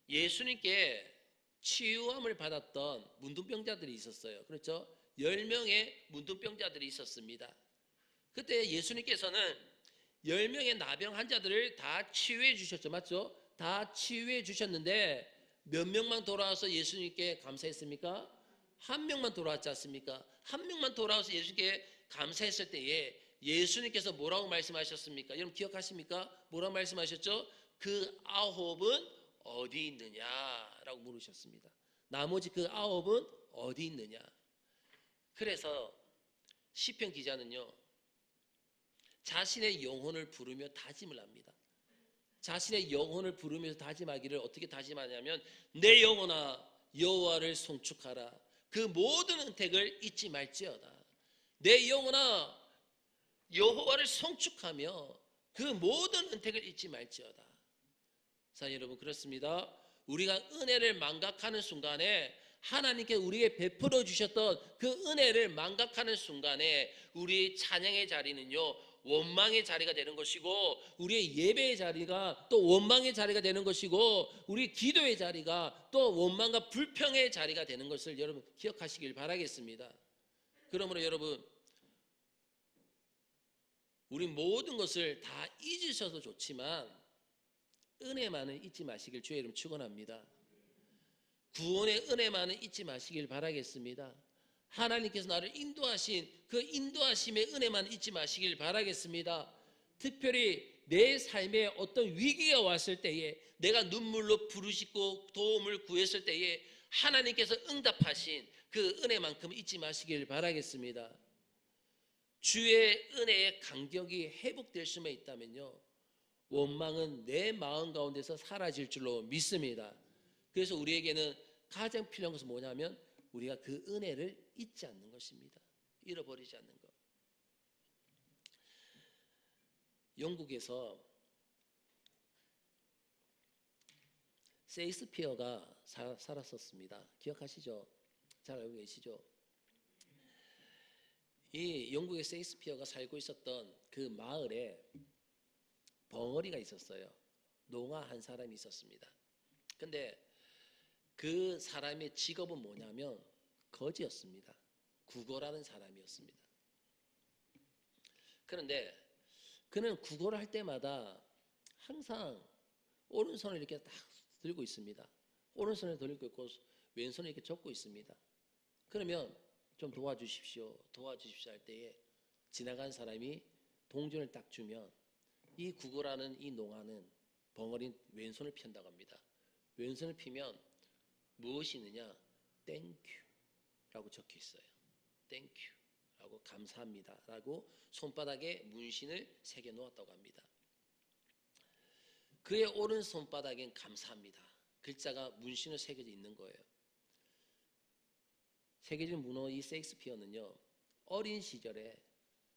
예수님께 치유함을 받았던 문둥병자들이 있었어요. 그렇죠? 10명의 문둥병자들이 있었습니다. 그때 예수님께서는 10명의 나병 환자들을 다 치유해 주셨죠. 맞죠? 다 치유해 주셨는데 몇 명만 돌아와서 예수님께 감사했습니까? 한 명만 돌아왔지 않습니까? 한 명만 돌아와서 예수님께 감사했을 때에 예수님께서 뭐라고 말씀하셨습니까? 여러분 기억하십니까? 뭐라고 말씀하셨죠? 그 9은 어디 있느냐라고 물으셨습니다. 나머지 그 9은 어디 있느냐? 그래서 시편 기자는요, 자신의 영혼을 부르며 다짐을 합니다. 자신의 영혼을 부르면서 다짐하기를 어떻게 다짐하냐면 내 영혼아 여호와를 송축하라. 그 모든 은택을 잊지 말지어다. 내 영혼아 여호와를 송축하며 그 모든 은택을 잊지 말지어다. 자, 여러분 그렇습니다. 우리가 은혜를 망각하는 순간에 하나님께 우리에게 베풀어 주셨던 그 은혜를 망각하는 순간에 우리 찬양의 자리는요 원망의 자리가 되는 것이고 우리의 예배의 자리가 또 원망의 자리가 되는 것이고 우리 기도의 자리가 또 원망과 불평의 자리가 되는 것을 여러분 기억하시길 바라겠습니다. 그러므로 여러분 우리 모든 것을 다 잊으셔도 좋지만 은혜만은 잊지 마시길 주의 이름 축원합니다. 구원의 은혜만은 잊지 마시길 바라겠습니다. 하나님께서 나를 인도하신 그 인도하심의 은혜만 잊지 마시길 바라겠습니다. 특별히 내 삶에 어떤 위기가 왔을 때에 내가 눈물로 부르짖고 도움을 구했을 때에 하나님께서 응답하신 그 은혜만큼 잊지 마시길 바라겠습니다. 주의 은혜의 간격이 회복될 수만 있다면요 원망은 내 마음 가운데서 사라질 줄로 믿습니다. 그래서 우리에게는 가장 필요한 것은 뭐냐면 우리가 그 은혜를 잊지 않는 것입니다. 잃어버리지 않는 것. 영국에서 셰익스피어가 살았었습니다. 기억하시죠? 잘 알고 계시죠? 이 영국의 셰익스피어가 살고 있었던 그 마을에 벙어리가 있었어요. 농아 한 사람이 있었습니다. 근데 그 사람의 직업은 뭐냐면 거지였습니다. 국어라는 사람이었습니다. 그런데 그는 국어를 할 때마다 항상 오른손을 이렇게 딱 들고 있습니다. 오른손을 들고 있고 왼손을 이렇게 접고 있습니다. 그러면 좀 도와주십시오 할 때에 지나간 사람이 동전을 딱 주면 이 구걸하는 이 농아는 벙어린 왼손을 편다고 합니다. 왼손을 피면 무엇이 있느냐? 땡큐라고 적혀 있어요. 땡큐라고 감사합니다라고 손바닥에 문신을 새겨 놓았다고 합니다. 그의 오른 손바닥엔 감사합니다. 글자가 문신을 새겨져 있는 거예요. 세계적인 문호 이 셰익스피어는요, 어린 시절에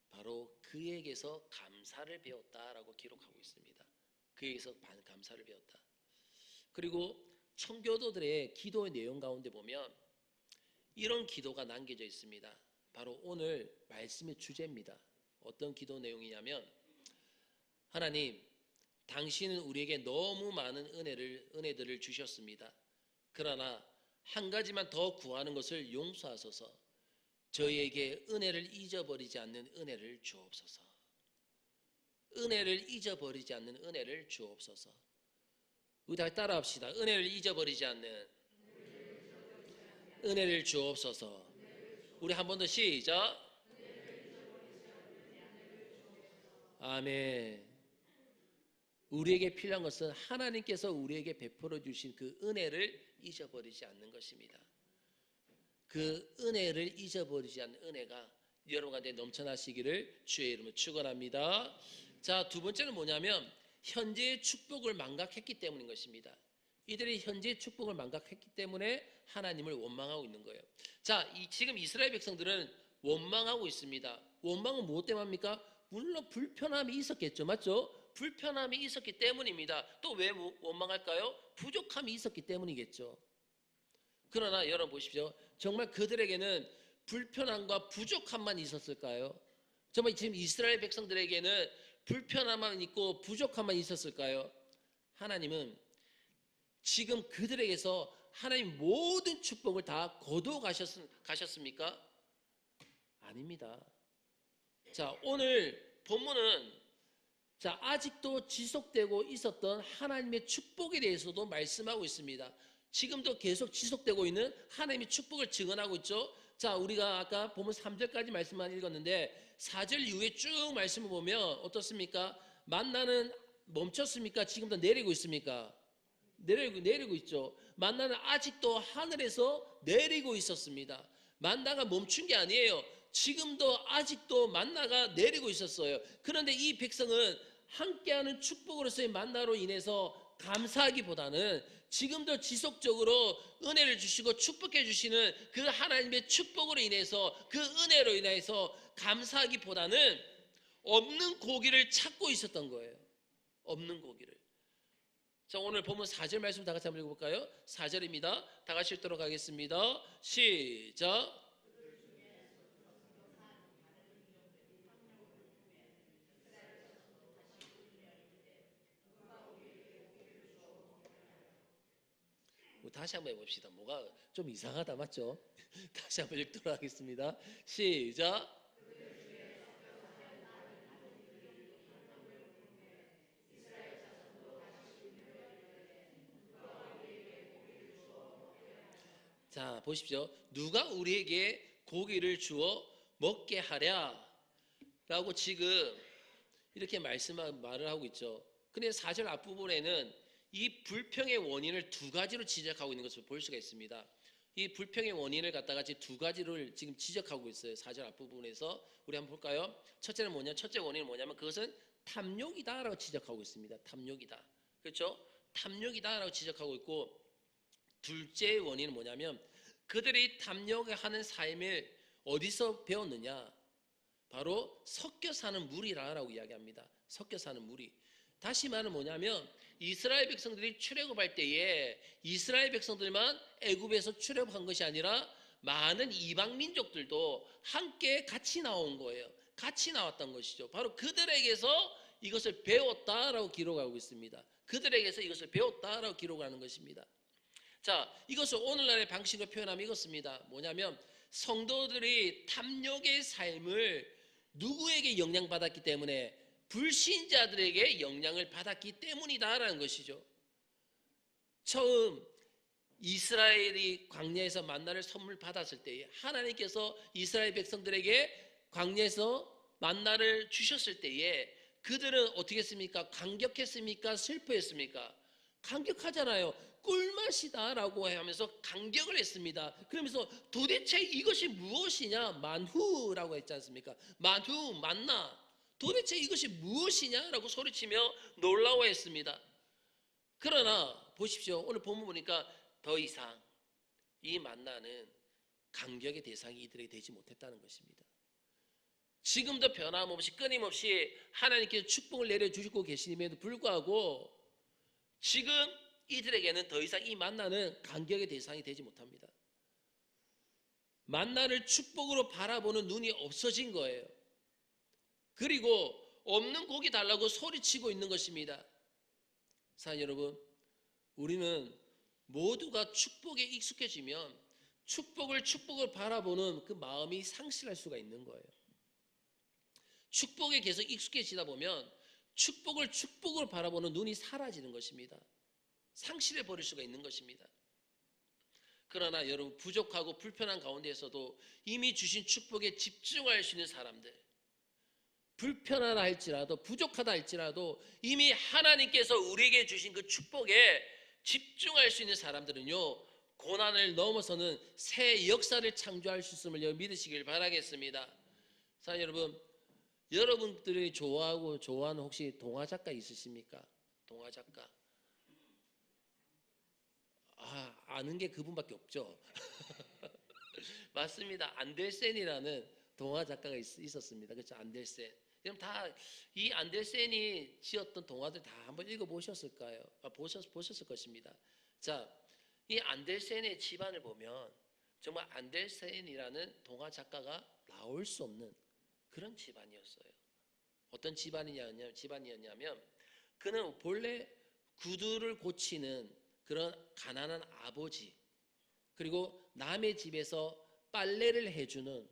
바로 그에게서 감사를 배웠다라고 기록하고 있습니다. 그에게서 감사를 배웠다. 그리고 청교도들의 기도의 내용 가운데 보면 이런 기도가 남겨져 있습니다. 바로 오늘 말씀의 주제입니다. 어떤 기도 내용이냐면, 하나님, 당신은 우리에게 너무 많은 은혜들을 주셨습니다. 그러나 한 가지만 더 구하는 것을 용서하소서. 저희에게 은혜를 잊어버리지 않는 은혜를 주옵소서. 은혜를 잊어버리지 않는 은혜를 주옵소서. 우리 다 따라합시다. 은혜를 잊어버리지 않는 은혜를 주옵소서. 우리 한 번 더 시작. 아멘. 우리에게 필요한 것은 하나님께서 우리에게 베풀어 주신 그 은혜를 잊어버리지 않는 것입니다. 그 은혜를 잊어버리지 않는 은혜가 여러분한테 넘쳐나시기를 주의 이름으로 축원합니다. 자, 두 번째는 뭐냐면 현재의 축복을 망각했기 때문인 것입니다. 이들이 현재의 축복을 망각했기 때문에 하나님을 원망하고 있는 거예요. 자, 지금 이스라엘 백성들은 원망하고 있습니다. 원망은 무엇 때문입니까? 물론 불편함이 있었겠죠. 맞죠? 불편함이 있었기 때문입니다. 또 왜 원망할까요? 부족함이 있었기 때문이겠죠. 그러나 여러분 보십시오. 정말 그들에게는 불편함과 부족함만 있었을까요? 정말 지금 이스라엘 백성들에게는 불편함만 있고 부족함만 있었을까요? 하나님은 지금 그들에게서 하나님 모든 축복을 다 거두어 가셨습니까? 아닙니다. 자, 오늘 본문은 아직도 지속되고 있었던 하나님의 축복에 대해서도 말씀하고 있습니다. 지금도 계속 지속되고 있는 하나님의 축복을 증언하고 있죠. 자, 우리가 아까 보면 3절까지 말씀만 읽었는데 4절 이후에 쭉 말씀을 보면 어떻습니까? 만나는 멈췄습니까? 지금도 내리고 있습니까? 내리고 있죠. 만나는 아직도 하늘에서 내리고 있었습니다. 만나가 멈춘 게 아니에요. 지금도 아직도 만나가 내리고 있었어요. 그런데 이 백성은 함께하는 축복으로서의 만나로 인해서 감사하기보다는 지금도 지속적으로 은혜를 주시고 축복해 주시는 그 하나님의 축복으로 인해서, 그 은혜로 인해서 감사하기보다는 없는 고기를 찾고 있었던 거예요. 없는 고기를. 자, 오늘 보면 4절 말씀 다 같이 한번 읽어볼까요? 4절입니다. 다 같이 읽도록 하겠습니다. 시작. 다시 한번 해봅시다. 뭐가 좀 이상하다, 맞죠? 다시 한번 읽도록 하겠습니다. 시작. 자, 보십시오. 누가 우리에게 고기를 주어 먹게 하랴? 라고 지금 이렇게 말을 하고 있죠. 근데 4절 앞부분에는 이 불평의 원인을 두 가지로 지적하고 있는 것을 볼 수가 있습니다. 이 불평의 원인을 갖다가 지금 두 가지를 지금 지적하고 있어요. 4절 앞부분에서 우리 한번 볼까요? 첫째는 뭐냐? 첫째 원인은 뭐냐면 그것은 탐욕이다라고 지적하고 있습니다. 탐욕이다. 그렇죠? 탐욕이다라고 지적하고 있고, 둘째 원인은 뭐냐면 그들이 탐욕하는 삶을 어디서 배웠느냐? 바로 섞여 사는 무리라고 이야기합니다. 섞여 사는 무리. 다시 말은 뭐냐면 이스라엘 백성들이 출애굽할 때에 이스라엘 백성들만 애굽에서 출애굽한 것이 아니라 많은 이방 민족들도 함께 같이 나온 거예요. 같이 나왔던 것이죠. 바로 그들에게서 이것을 배웠다라고 기록하고 있습니다. 그들에게서 이것을 배웠다라고 기록하는 것입니다. 자, 이것을 오늘날의 방식으로 표현하면 이것입니다. 뭐냐면 성도들이 탐욕의 삶을 누구에게 영향받았기 때문에? 불신자들에게 영향을 받았기 때문이다라는 것이죠. 처음 이스라엘이 광야에서 만나를 선물 받았을 때에 하나님께서 이스라엘 백성들에게 광야에서 만나를 주셨을 때에 그들은 어떻게 했습니까? 감격했습니까? 슬퍼했습니까? 감격하잖아요. 꿀맛이다라고 하면서 감격을 했습니다. 그러면서 도대체 이것이 무엇이냐? 만후라고 했지 않습니까? 만후, 만나. 도대체 이것이 무엇이냐라고 소리치며 놀라워했습니다. 그러나 보십시오. 오늘 본문 보니까 더 이상 이 만나는 감격의 대상이 이들에게 되지 못했다는 것입니다. 지금도 변함없이 끊임없이 하나님께서 축복을 내려주시고 계심에도 불구하고 지금 이들에게는 더 이상 이 만나는 감격의 대상이 되지 못합니다. 만나를 축복으로 바라보는 눈이 없어진 거예요. 그리고 없는 고기 달라고 소리치고 있는 것입니다. 사랑하는 여러분, 우리는 모두가 축복에 익숙해지면 축복을 바라보는 그 마음이 상실할 수가 있는 거예요. 축복에 계속 익숙해지다 보면 축복으로 바라보는 눈이 사라지는 것입니다. 상실해 버릴 수가 있는 것입니다. 그러나 여러분, 부족하고 불편한 가운데에서도 이미 주신 축복에 집중할 수 있는 사람들, 불편하다 할지라도 부족하다 할지라도 이미 하나님께서 우리에게 주신 그 축복에 집중할 수 있는 사람들은요, 고난을 넘어서는 새 역사를 창조할 수 있음을 믿으시길 바라겠습니다. 사랑하는 여러분, 여러분들이 좋아하는 혹시 동화 작가 있으십니까? 동화 작가. 아는 게 그분밖에 없죠. 맞습니다. 안델센이라는 동화 작가가 있었습니다. 그렇죠? 안델센. 그럼 다 이 안델센이 지었던 동화들 다 한번 읽어보셨을까요? 보셨을 것입니다. 자, 이 안델센의 집안을 보면 정말 안델센이라는 동화 작가가 나올 수 없는 그런 집안이었어요. 어떤 집안이었냐면 그는 본래 구두를 고치는 그런 가난한 아버지, 그리고 남의 집에서 빨래를 해주는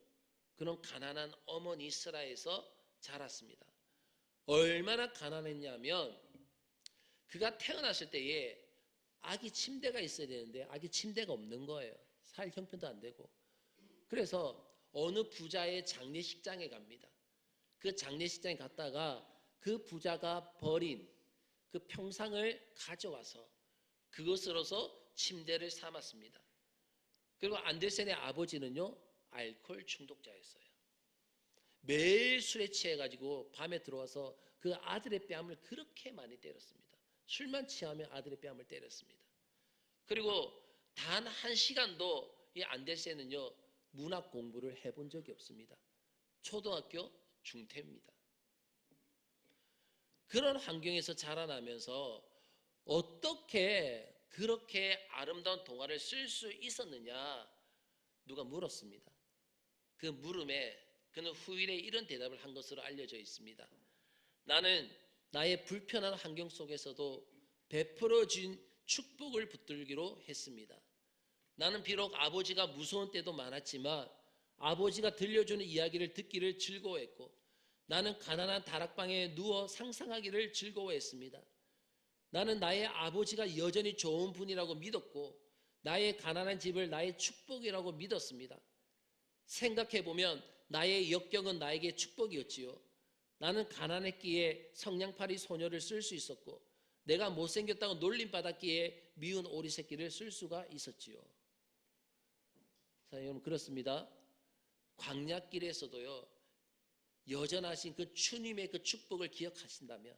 그런 가난한 어머니 슬하에서 자랐습니다. 얼마나 가난했냐면 그가 태어났을 때에 아기 침대가 있어야 되는데 아기 침대가 없는 거예요. 살 형편도 안 되고. 그래서 어느 부자의 장례식장에 갑니다. 그 장례식장에 갔다가 그 부자가 버린 그 평상을 가져와서 그것으로서 침대를 삼았습니다. 그리고 안델센의 아버지는요, 알코올 중독자였어요. 매일 술에 취해가지고 밤에 들어와서 그 아들의 뺨을 그렇게 많이 때렸습니다. 술만 취하면 아들의 뺨을 때렸습니다. 그리고 단 한 시간도 이 안델센은요, 문학 공부를 해본 적이 없습니다. 초등학교 중퇴입니다. 그런 환경에서 자라나면서 어떻게 그렇게 아름다운 동화를 쓸 수 있었느냐 누가 물었습니다. 그 물음에 그는 후일에 이런 대답을 한 것으로 알려져 있습니다. 나는 나의 불편한 환경 속에서도 베풀어진 축복을 붙들기로 했습니다. 나는 비록 아버지가 무서운 때도 많았지만 아버지가 들려주는 이야기를 듣기를 즐거워했고 나는 가난한 다락방에 누워 상상하기를 즐거워했습니다. 나는 나의 아버지가 여전히 좋은 분이라고 믿었고 나의 가난한 집을 나의 축복이라고 믿었습니다. 생각해보면 나의 역경은 나에게 축복이었지요. 나는 가난했기에 성냥팔이 소녀를 쓸 수 있었고 내가 못생겼다고 놀림받았기에 미운 오리 새끼를 쓸 수가 있었지요. 자, 여러분 그렇습니다. 광야길에서도요, 여전하신 그 주님의 그 축복을 기억하신다면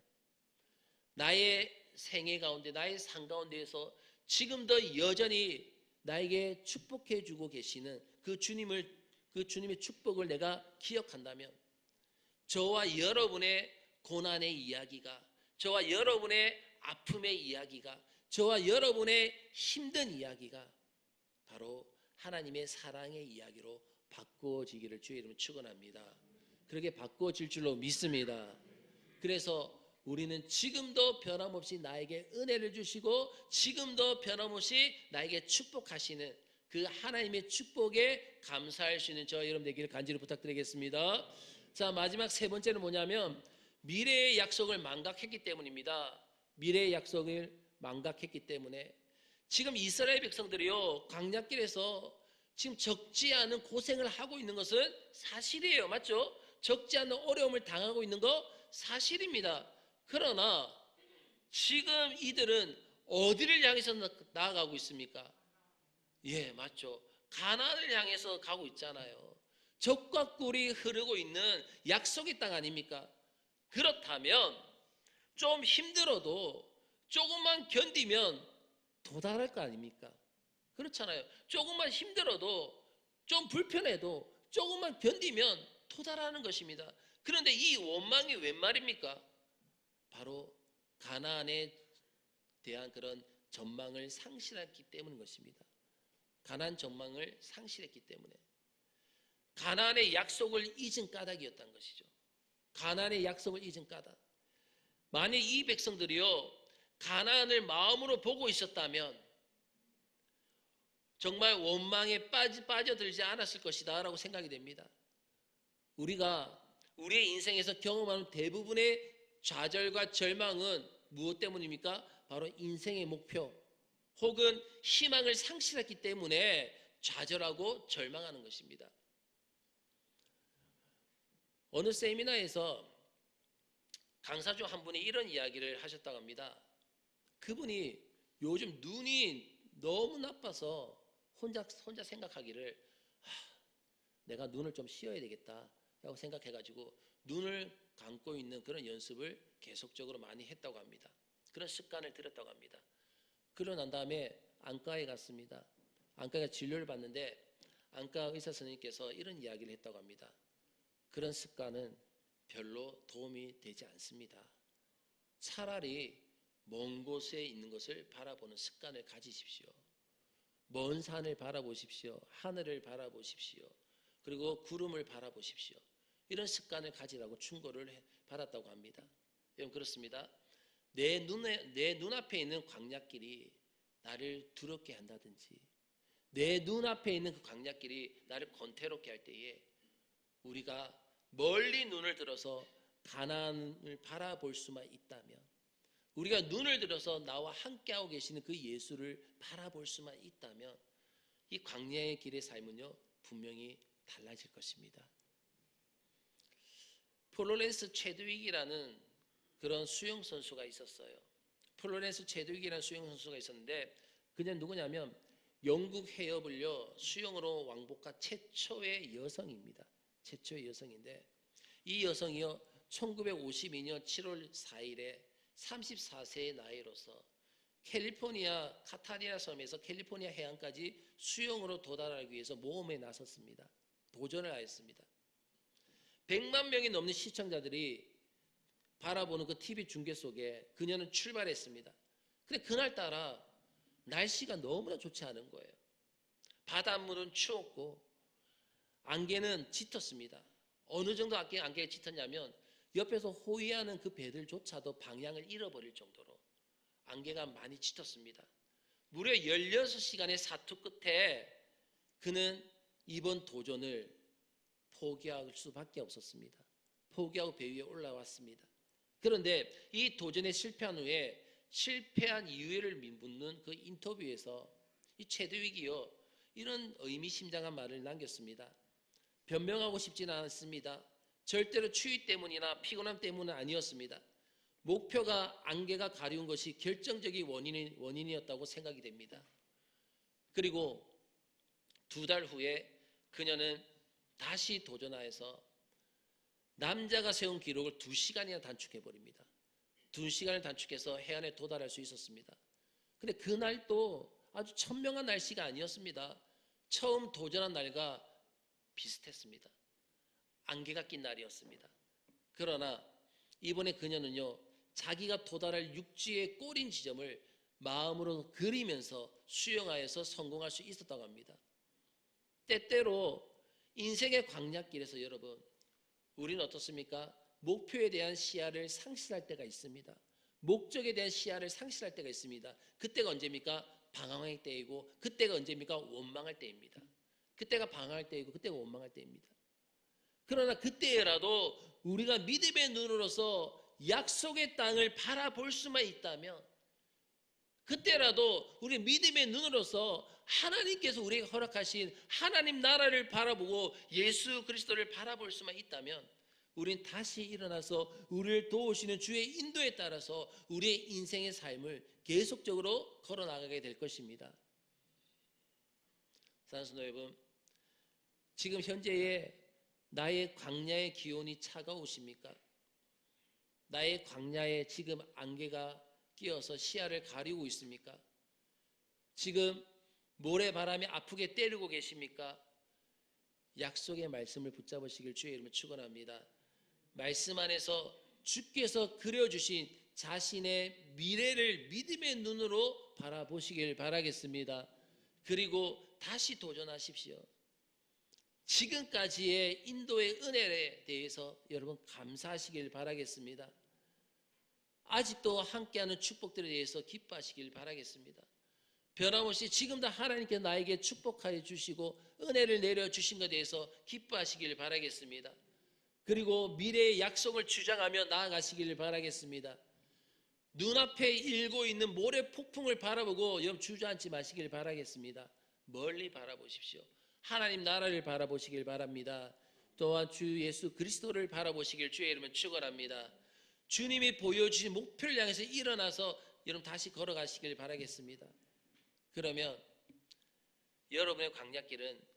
나의 생애 가운데 나의 삶 가운데에서 지금도 여전히 나에게 축복해 주고 계시는 그 주님의 축복을 내가 기억한다면 저와 여러분의 고난의 이야기가, 저와 여러분의 아픔의 이야기가, 저와 여러분의 힘든 이야기가 바로 하나님의 사랑의 이야기로 바꿔지기를 주의 이름으로 축원합니다. 그렇게 바꿔질 줄로 믿습니다. 그래서 우리는 지금도 변함없이 나에게 은혜를 주시고 지금도 변함없이 나에게 축복하시는 그 하나님의 축복에 감사할 수 있는 저와 여러분 되기를 간절히 부탁드리겠습니다. 자, 마지막 세 번째는 뭐냐면 미래의 약속을 망각했기 때문입니다. 미래의 약속을 망각했기 때문에 지금 이스라엘 백성들이요, 광야길에서 지금 적지 않은 고생을 하고 있는 것은 사실이에요. 맞죠? 적지 않은 어려움을 당하고 있는 거 사실입니다. 그러나 지금 이들은 어디를 향해서 나아가고 있습니까? 예, 맞죠. 가나안을 향해서 가고 있잖아요. 적과 꿀이 흐르고 있는 약속의 땅 아닙니까? 그렇다면 좀 힘들어도 조금만 견디면 도달할 거 아닙니까? 그렇잖아요. 조금만 힘들어도 좀 불편해도 조금만 견디면 도달하는 것입니다. 그런데 이 원망이 웬 말입니까? 바로 가나안에 대한 그런 전망을 상실했기 때문인 것입니다. 가나안 전망을 상실했기 때문에 가나안의 약속을 잊은 까닭이었다는 것이죠. 가나안의 약속을 잊은 까닭. 만약 이 백성들이요 가나안을 마음으로 보고 있었다면 정말 원망에 빠져들지 않았을 것이다 라고 생각이 됩니다. 우리가 우리의 인생에서 경험하는 대부분의 좌절과 절망은 무엇 때문입니까? 바로 인생의 목표 혹은 희망을 상실했기 때문에 좌절하고 절망하는 것입니다. 어느 세미나에서 강사 중 한 분이 이런 이야기를 하셨다고 합니다. 그분이 요즘 눈이 너무 나빠서 혼자 생각하기를 내가 눈을 좀 쉬어야 되겠다라고 생각해가지고 눈을 감고 있는 그런 연습을 계속적으로 많이 했다고 합니다. 그런 습관을 들였다고 합니다. 그러고 난 다음에 안과에 갔습니다. 안과에 진료를 받는데 안과 의사 선생님께서 이런 이야기를 했다고 합니다. 그런 습관은 별로 도움이 되지 않습니다. 차라리 먼 곳에 있는 것을 바라보는 습관을 가지십시오. 먼 산을 바라보십시오. 하늘을 바라보십시오. 그리고 구름을 바라보십시오. 이런 습관을 가지라고 충고를 받았다고 합니다. 여러분 그렇습니다. 내 눈앞에 있는 광야길이 나를 두렵게 한다든지 내 눈앞에 있는 그 광야길이 나를 권태롭게 할 때에 우리가 멀리 눈을 들어서 가나안을 바라볼 수만 있다면 우리가 눈을 들어서 나와 함께하고 계시는 그 예수를 바라볼 수만 있다면 이 광야의 길의 삶은요 분명히 달라질 것입니다. 플로렌스 체드윅이라는 그런 수영 선수가 있었어요. 플로렌스 체드윅이라는 수영 선수가 있었는데 그냥 누구냐면 영국 해협을요 수영으로 왕복한 최초의 여성입니다. 최초의 여성인데 이 여성이요 1952년 7월 4일에 34세의 나이로서 캘리포니아 카타리나 섬에서 캘리포니아 해안까지 수영으로 도달하기 위해서 모험에 나섰습니다. 도전을 하였습니다. 100만 명이 넘는 시청자들이 바라보는 그 TV 중계 속에 그녀는 출발했습니다. 근데 그날따라 날씨가 너무나 좋지 않은 거예요. 바닷물은 추웠고 안개는 짙었습니다. 어느 정도 안개가 짙었냐면 옆에서 호위하는 그 배들조차도 방향을 잃어버릴 정도로 안개가 많이 짙었습니다. 무려 16시간의 사투 끝에 그는 이번 도전을 포기할 수밖에 없었습니다. 포기하고 배 위에 올라왔습니다. 그런데 이 도전에 실패한 후에 실패한 이유를 묻는 그 인터뷰에서 이 체드윅이요 이런 의미심장한 말을 남겼습니다. 변명하고 싶지는 않습니다. 절대로 추위 때문이나 피곤함 때문은 아니었습니다. 목표가 안개가 가려운 것이 결정적인 원인이었다고 생각이 됩니다. 그리고 2달 후에 그녀는 다시 도전하여서 남자가 세운 기록을 2시간이나 단축해버립니다. 2시간을 단축해서 해안에 도달할 수 있었습니다. 근데 그날도 아주 천명한 날씨가 아니었습니다. 처음 도전한 날과 비슷했습니다. 안개가 낀 날이었습니다. 그러나 이번에 그녀는요 자기가 도달할 육지의 꼬린 지점을 마음으로 그리면서 수영하여서 성공할 수 있었다고 합니다. 때때로 인생의 광야길에서 여러분 우리는 어떻습니까? 목표에 대한 시야를 상실할 때가 있습니다. 목적에 대한 시야를 상실할 때가 있습니다. 그때가 언제입니까? 방황할 때이고 그때가 언제입니까? 원망할 때입니다. 그때가 방황할 때이고 그때가 원망할 때입니다. 그러나 그때라도 우리가 믿음의 눈으로서 약속의 땅을 바라볼 수만 있다면 그때라도 우리 믿음의 눈으로서 하나님께서 우리에게 허락하신 하나님 나라를 바라보고 예수 그리스도를 바라볼 수만 있다면 우린 다시 일어나서 우리를 도우시는 주의 인도에 따라서 우리의 인생의 삶을 계속적으로 걸어나가게 될 것입니다. 사랑하는 성도 여러분, 지금 현재의 나의 광야의 기온이 차가우십니까? 나의 광야에 지금 안개가 끼어서 시야를 가리고 있습니까? 지금 모래바람이 아프게 때리고 계십니까? 약속의 말씀을 붙잡으시길 주의 이름으로 축원합니다. 말씀 안에서 주께서 그려주신 자신의 미래를 믿음의 눈으로 바라보시길 바라겠습니다. 그리고 다시 도전하십시오. 지금까지의 인도의 은혜에 대해서 여러분 감사하시길 바라겠습니다. 아직도 함께하는 축복들에 대해서 기뻐하시길 바라겠습니다. 변함없이 지금도 하나님께 나에게 축복하여 주시고 은혜를 내려주신 것에 대해서 기뻐하시길 바라겠습니다. 그리고 미래의 약속을 주장하며 나아가시길 바라겠습니다. 눈앞에 일고 있는 모래 폭풍을 바라보고 여러분 주저앉지 마시길 바라겠습니다. 멀리 바라보십시오. 하나님 나라를 바라보시길 바랍니다. 또한 주 예수 그리스도를 바라보시길 주의 이름으로 축원합니다. 주님이 보여주신 목표를 향해서 일어나서 여러분 다시 걸어가시길 바라겠습니다. 그러면 여러분의 광야길은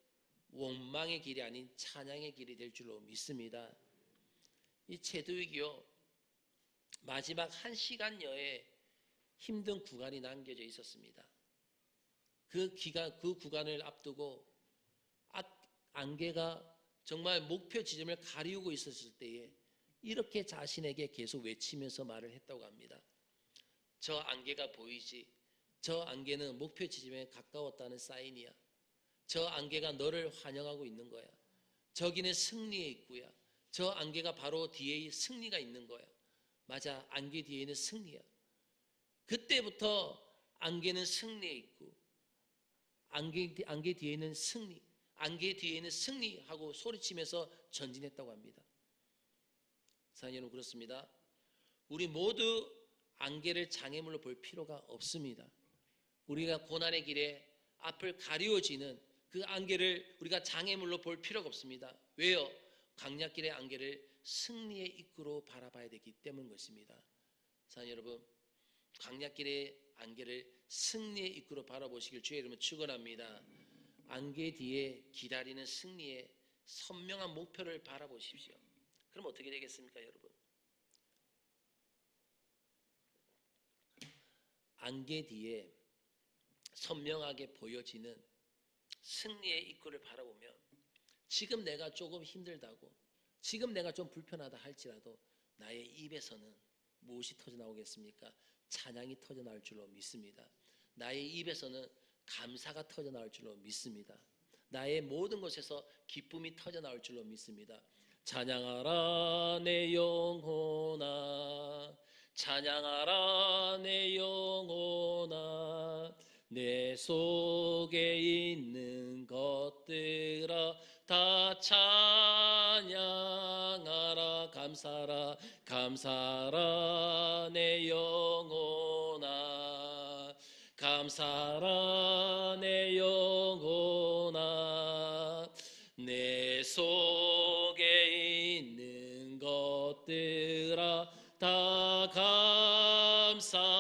원망의 길이 아닌 찬양의 길이 될 줄로 믿습니다. 이 체두익이요, 마지막 1시간여의 힘든 구간이 남겨져 있었습니다. 그 구간을 앞두고 안개가 정말 목표 지점을 가리우고 있었을 때에 이렇게 자신에게 계속 외치면서 말을 했다고 합니다. 저 안개가 보이지? 저 안개는 목표 지점에 가까웠다는 사인이야. 저 안개가 너를 환영하고 있는 거야. 저기는 승리의 입구야. 저 안개가 바로 뒤에 승리가 있는 거야. 맞아, 안개 뒤에는 승리야. 그때부터 안개는 승리의 입구, 안개 뒤에는 승리, 안개 뒤에는 승리하고 소리치면서 전진했다고 합니다. 사랑하는 여러분, 그렇습니다. 우리 모두 안개를 장애물로 볼 필요가 없습니다. 우리가 고난의 길에 앞을 가리워지는 그 안개를 우리가 장애물로 볼 필요가 없습니다. 왜요? 광야길의 안개를 승리의 입구로 바라봐야 되기 때문인 것입니다. 사랑하는 여러분, 광야길의 안개를 승리의 입구로 바라보시길 주의 이름으로 축원합니다. 안개 뒤에 기다리는 승리의 선명한 목표를 바라보십시오. 그럼 어떻게 되겠습니까, 여러분? 안개 뒤에 선명하게 보여지는 승리의 입구를 바라보면 지금 내가 조금 힘들다고, 지금 내가 좀 불편하다 할지라도 나의 입에서는 무엇이 터져나오겠습니까? 찬양이 터져나올 줄로 믿습니다. 나의 입에서는 감사가 터져나올 줄로 믿습니다. 나의 모든 것에서 기쁨이 터져나올 줄로 믿습니다. 찬양하라 내 영혼아, 찬양하라 내 영혼아, 내 속에 있는 것들아 다 찬양하라. 감사라 감사라 내 영혼아, 감사라 내 영혼아, 내 속에 있는 것들아 다 감사하라.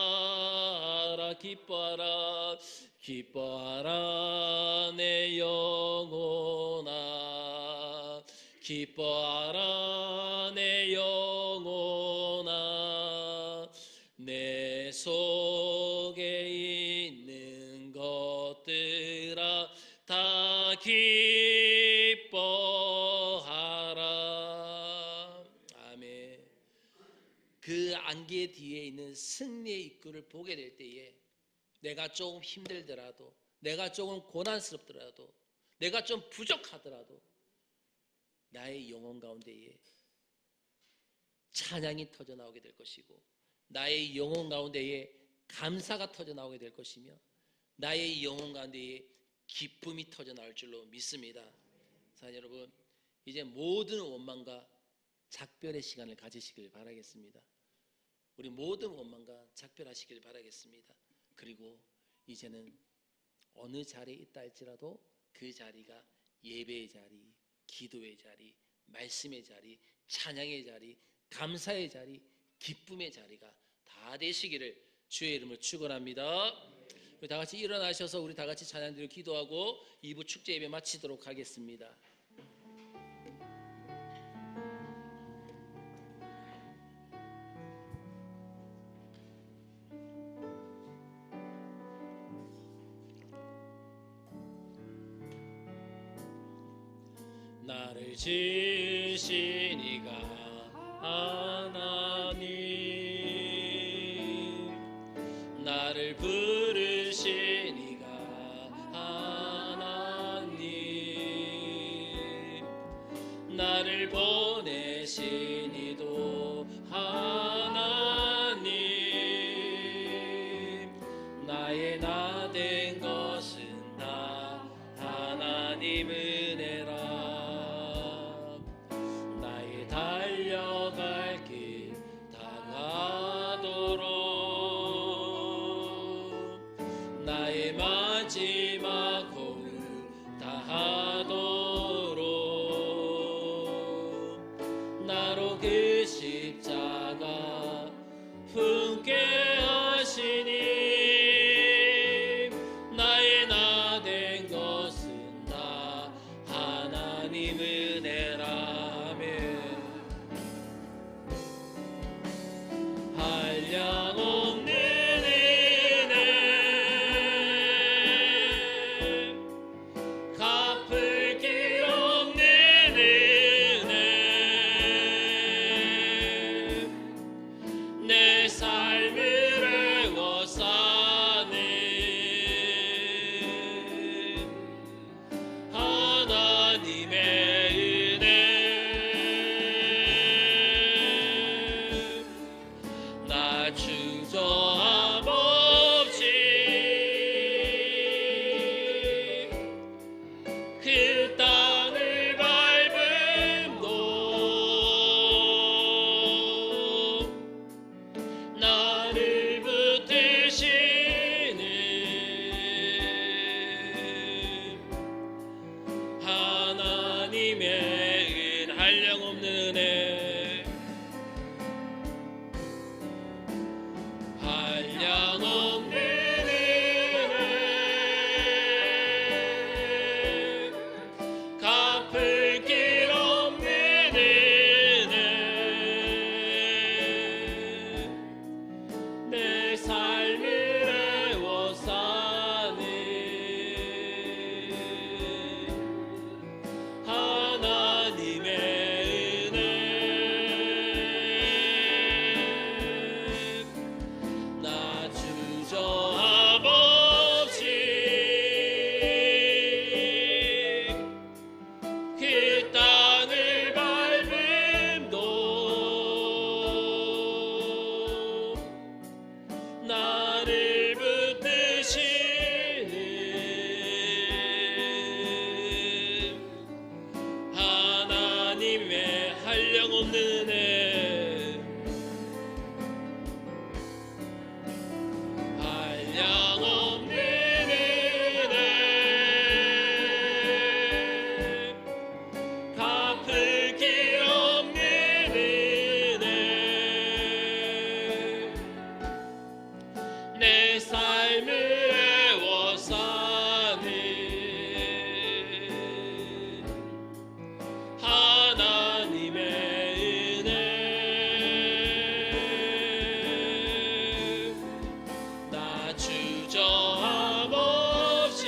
기뻐하라 기뻐하라 내 영혼아, 기뻐하라 내 영혼아, 내 속에 있는 것들아 다 기뻐하라. 아멘. 그 안개 뒤에 있는 승리의 입구를 보게 될 때에 내가 조금 힘들더라도, 내가 조금 고난스럽더라도, 내가 좀 부족하더라도 나의 영혼 가운데에 찬양이 터져나오게 될 것이고, 나의 영혼 가운데에 감사가 터져나오게 될 것이며, 나의 영혼 가운데에 기쁨이 터져나올 줄로 믿습니다. 사랑하는 여러분, 이제 모든 원망과 작별의 시간을 가지시길 바라겠습니다. 우리 모든 원망과 작별하시길 바라겠습니다. 그리고 이제는 어느 자리에 있다 할지라도 그 자리가 예배의 자리, 기도의 자리, 말씀의 자리, 찬양의 자리, 감사의 자리, 기쁨의 자리가 다 되시기를 주의 이름으로 축원합니다. 우리 다 같이 일어나셔서 우리 다 같이 찬양드리고 기도하고 2부 축제 예배 마치도록 하겠습니다. 나를 지으신 이가 하나님, 나를 부르신 이가 하나님, 나를 보내신 이도 하나님, 나의 나 된 것은 다 하나님 은혜라. 나의 달려갈 길 당하도록, 나의 마지막 호흡 다하도록, 나로 그 십자가 품게 하시니, 나의 나 된 것은 다 하나님 은혜라며. 한량 없는 은혜, 갚을 길 없는 은혜, 내 삶을 애워싸네. 하나님의 은혜, 나 주저함 없이 그 땅을 밟음도, 나를 붙드시는 하나님의 한량없는 은혜, 한량없는 은혜, 갚을 길 없는 은혜, 내 삶을 애워싸네. 하나님의 은혜, 나 주저함 없이 그 땅을 밟음도, 나를 붙드시는 하나님의 한량없는 은혜, 한량없는 은혜, 갚을 길 없는 은혜, 내 삶을 애워싸네. 하나님의 은혜, 나 주저함 없이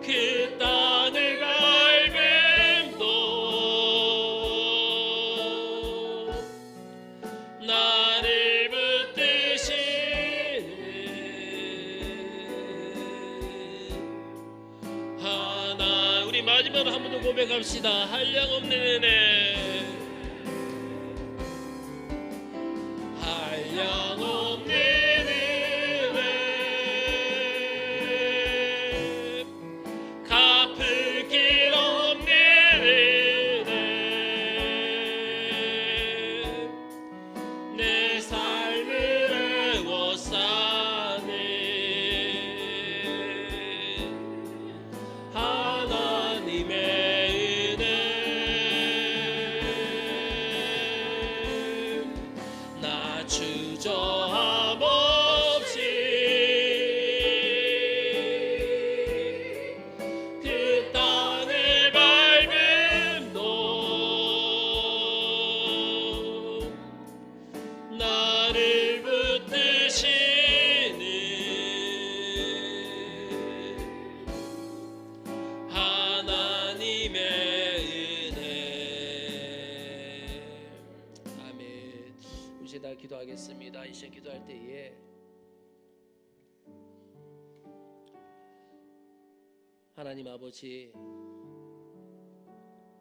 그 땅을 밟음도, 나를 붙드시는 하나. 우리 마지막으로 한 번 더 고백합시다. 한량없는 은혜, 한량없는 은혜, 갚을 길 없는 은혜, 내 삶을 애워싸네. 하나님의 시간 기도하겠습니다. 이 시간 기도할 때에 하나님 아버지,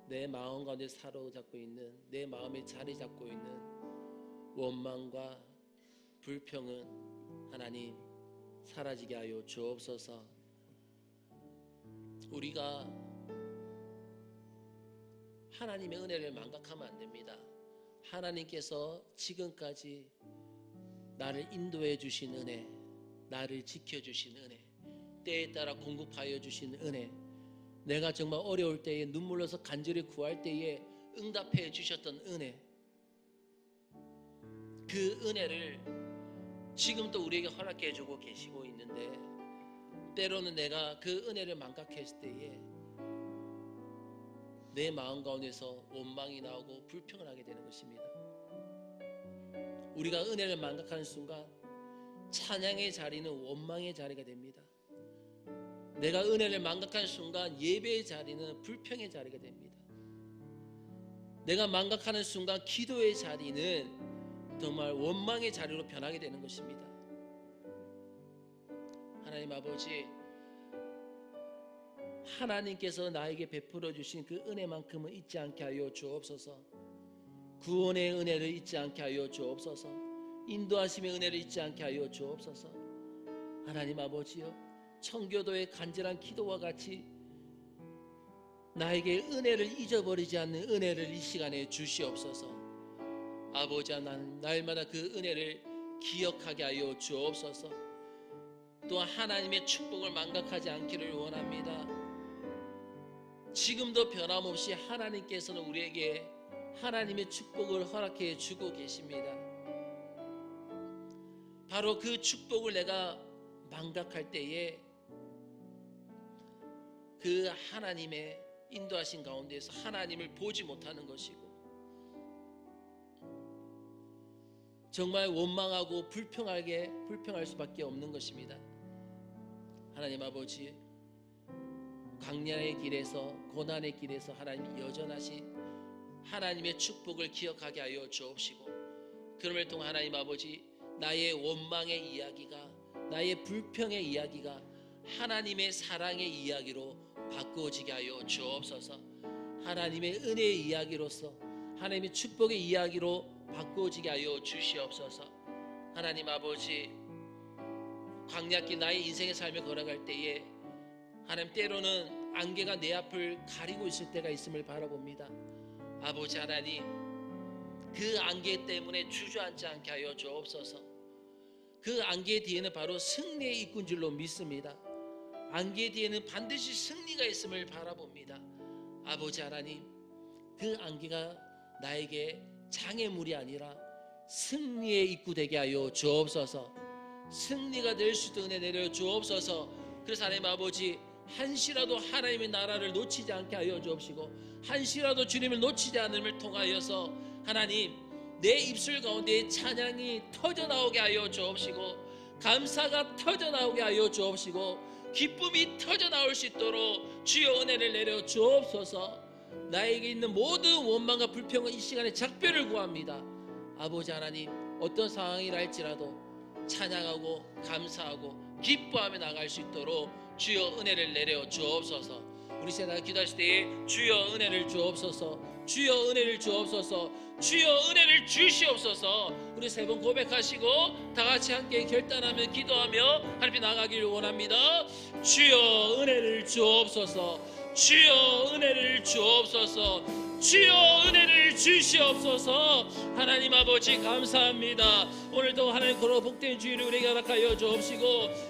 내 마음 가운데 사로잡고 있는, 내 마음에 자리 잡고 있는 원망과 불평은 하나님 사라지게 하여 주옵소서. 우리가 하나님의 은혜를 망각하면 안 됩니다. 하나님께서 지금까지 나를 인도해 주신 은혜, 나를 지켜주신 은혜, 때에 따라 공급하여 주신 은혜, 내가 정말 어려울 때에 눈물로서 간절히 구할 때에 응답해 주셨던 은혜, 그 은혜를 지금도 우리에게 허락해 주고 계시고 있는데, 때로는 내가 그 은혜를 망각했을 때에 내 마음 가운데서 원망이 나오고 불평을 하게 되는 것입니다. 우리가 은혜를 망각하는 순간 찬양의 자리는 원망의 자리가 됩니다. 내가 은혜를 망각하는 순간 예배의 자리는 불평의 자리가 됩니다. 내가 망각하는 순간 기도의 자리는 정말 원망의 자리로 변하게 되는 것입니다. 하나님 아버지, 하나님께서 나에게 베풀어 주신 그 은혜만큼은 잊지 않게 하여 주옵소서. 구원의 은혜를 잊지 않게 하여 주옵소서. 인도하심의 은혜를 잊지 않게 하여 주옵소서. 하나님 아버지여, 청교도의 간절한 기도와 같이 나에게 은혜를 잊어버리지 않는 은혜를 이 시간에 주시옵소서. 아버지 하나님, 날마다 그 은혜를 기억하게 하여 주옵소서. 또한 하나님의 축복을 망각하지 않기를 원합니다. 지금도 변함없이 하나님께서는 우리에게 하나님의 축복을 허락해 주고 계십니다. 바로 그 축복을 내가 망각할 때에 그 하나님의 인도하신 가운데서 하나님을 보지 못하는 것이고, 정말 원망하고 불평할 수밖에 없는 것입니다. 하나님 아버지, 광야의 길에서, 고난의 길에서 하나님이 여전하신 하나님의 축복을 기억하게 하여 주옵시고, 그럼을 통해 하나님 아버지, 나의 원망의 이야기가, 나의 불평의 이야기가 하나님의 사랑의 이야기로 바꾸어지게 하여 주옵소서. 하나님의 은혜의 이야기로서, 하나님의 축복의 이야기로 바꾸어지게 하여 주시옵소서. 하나님 아버지, 광야길 나의 인생의 삶을 걸어갈 때에 하나님, 때로는 안개가 내 앞을 가리고 있을 때가 있음을 바라봅니다. 아버지 하나님, 그 안개 때문에 주저앉지 않게 하여 주옵소서. 그 안개 뒤에는 바로 승리의 입구인 줄로 믿습니다. 안개 뒤에는 반드시 승리가 있음을 바라봅니다. 아버지 하나님, 그 안개가 나에게 장애물이 아니라 승리의 입구 되게 하여 주옵소서. 승리가 될 수 있도록 은혜 내려 주옵소서. 그래서 하나님 아버지, 한시라도 하나님의 나라를 놓치지 않게 하여 주옵시고, 한시라도 주님을 놓치지 않음을 통하여서 하나님, 내 입술 가운데 찬양이 터져나오게 하여 주옵시고, 감사가 터져나오게 하여 주옵시고, 기쁨이 터져나올 수 있도록 주여 은혜를 내려 주옵소서. 나에게 있는 모든 원망과 불평은 이 시간에 작별을 구합니다. 아버지 하나님, 어떤 상황이라 할지라도 찬양하고 감사하고 기뻐하며 나갈 수 있도록 주여 은혜를 내려 주옵소서. 우리 세상 기도하실 때에 주여 은혜를 주옵소서, 주여 은혜를 주옵소서, 주여 은혜를 주시옵소서. 우리 세 번 고백하시고 다 같이 함께 결단하며 기도하며 하나님 나가기를 원합니다. 주여 은혜를 주옵소서, 주여 은혜를 주옵소서, 주여 은혜를 주시옵소서. 하나님 아버지 감사합니다. 오늘도 하나님 거룩 복된 주일을 우리에게 허락하여 주옵시고,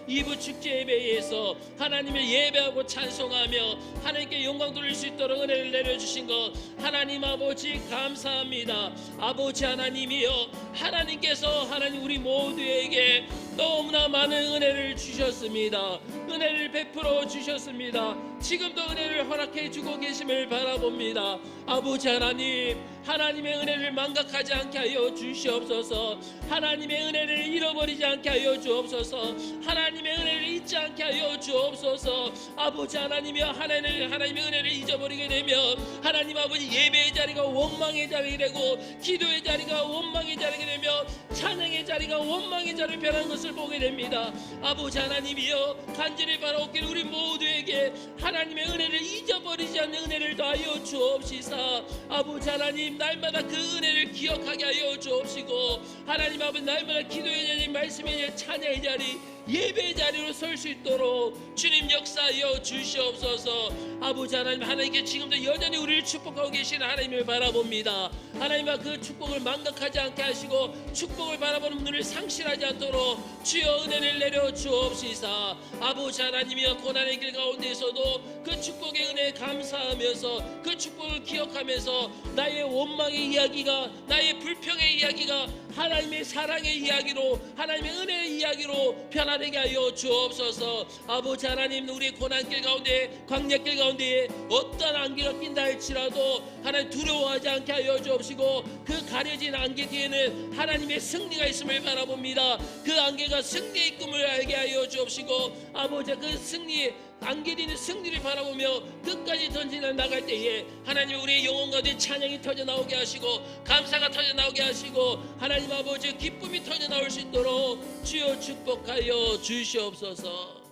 2부 축제 예배에서 하나님을 예배하고 찬송하며 하나님께 영광 돌릴 수 있도록 은혜를 내려주신 것 하나님 아버지 감사합니다. 아버지 하나님이여, 하나님께서 하나님 우리 모두에게 너무나 많은 은혜를 주셨습니다. 은혜를 베풀어 주셨습니다. 지금도 은혜를 허락해 주고 계심을 바라봅니다. 아버지 하나님, 하나님의 은혜를 망각하지 않게 하여 주시옵소서. 하나님의 은혜를 잃어버리지 않게 하여 주옵소서. 하나님의 은혜를 잊지 않게 하여 주옵소서. 아버지 하나님이여, 하나님의 은혜를 잊어버리게 되면 하나님 아버지 예배의 자리가 원망의 자리가 되고, 기도의 자리가 원망의 자리가 되며, 찬양의 자리가 원망의 자리를 변하는 것을 보게 됩니다. 아버지 하나님이여, 간절히 바라옵기를 우리 모두에게 하나님의 은혜를 잊어버리지 않는 은혜를 더하여 주옵시사. 아버지 하나님, 날마다 그 은혜를 기억하게 하여 주옵시고, 하나님 아버지 날마다 기도의 자리, 말씀의 자리, 찬양의 자리, 예배의 자리로 설 수 있도록 주님 역사하여 주시옵소서. 아버지 하나님, 하나님께 지금도 여전히 우리를 축복하고 계시는 하나님을 바라봅니다. 하나님과 그 축복을 망각하지 않게 하시고 축복을 바라보는 눈을 상실하지 않도록 주여 은혜를 내려 주옵시사. 아버지 하나님이여, 고난의 길 가운데에서도 그 축복의 은혜에 감사하면서 그 축복을 기억하면서 나의 원망의 이야기가, 나의 불평의 이야기가 하나님의 사랑의 이야기로, 하나님의 은혜의 이야기로 변화되게 하여 주옵소서. 아버지 하나님, 우리의 고난길 가운데, 광야길 가운데에 어떤 안개가 낀다 할지라도 하나님 두려워하지 않게 하여 주옵시고, 그 가려진 안개 뒤에는 하나님의 승리가 있음을 바라봅니다. 그 안개가 승리의 꿈을 알게 하여 주옵시고, 아버지 그 승리, 안개 뒤는 승리를 바라보며 끝까지 전진해 나갈 때에 하나님 우리의 영혼 가운데 찬양이 터져 나오게 하시고, 감사가 터져 나오게 하시고, 하나님 아버지 기쁨이 터져 나올 수 있도록 주여 축복하여 주시옵소서.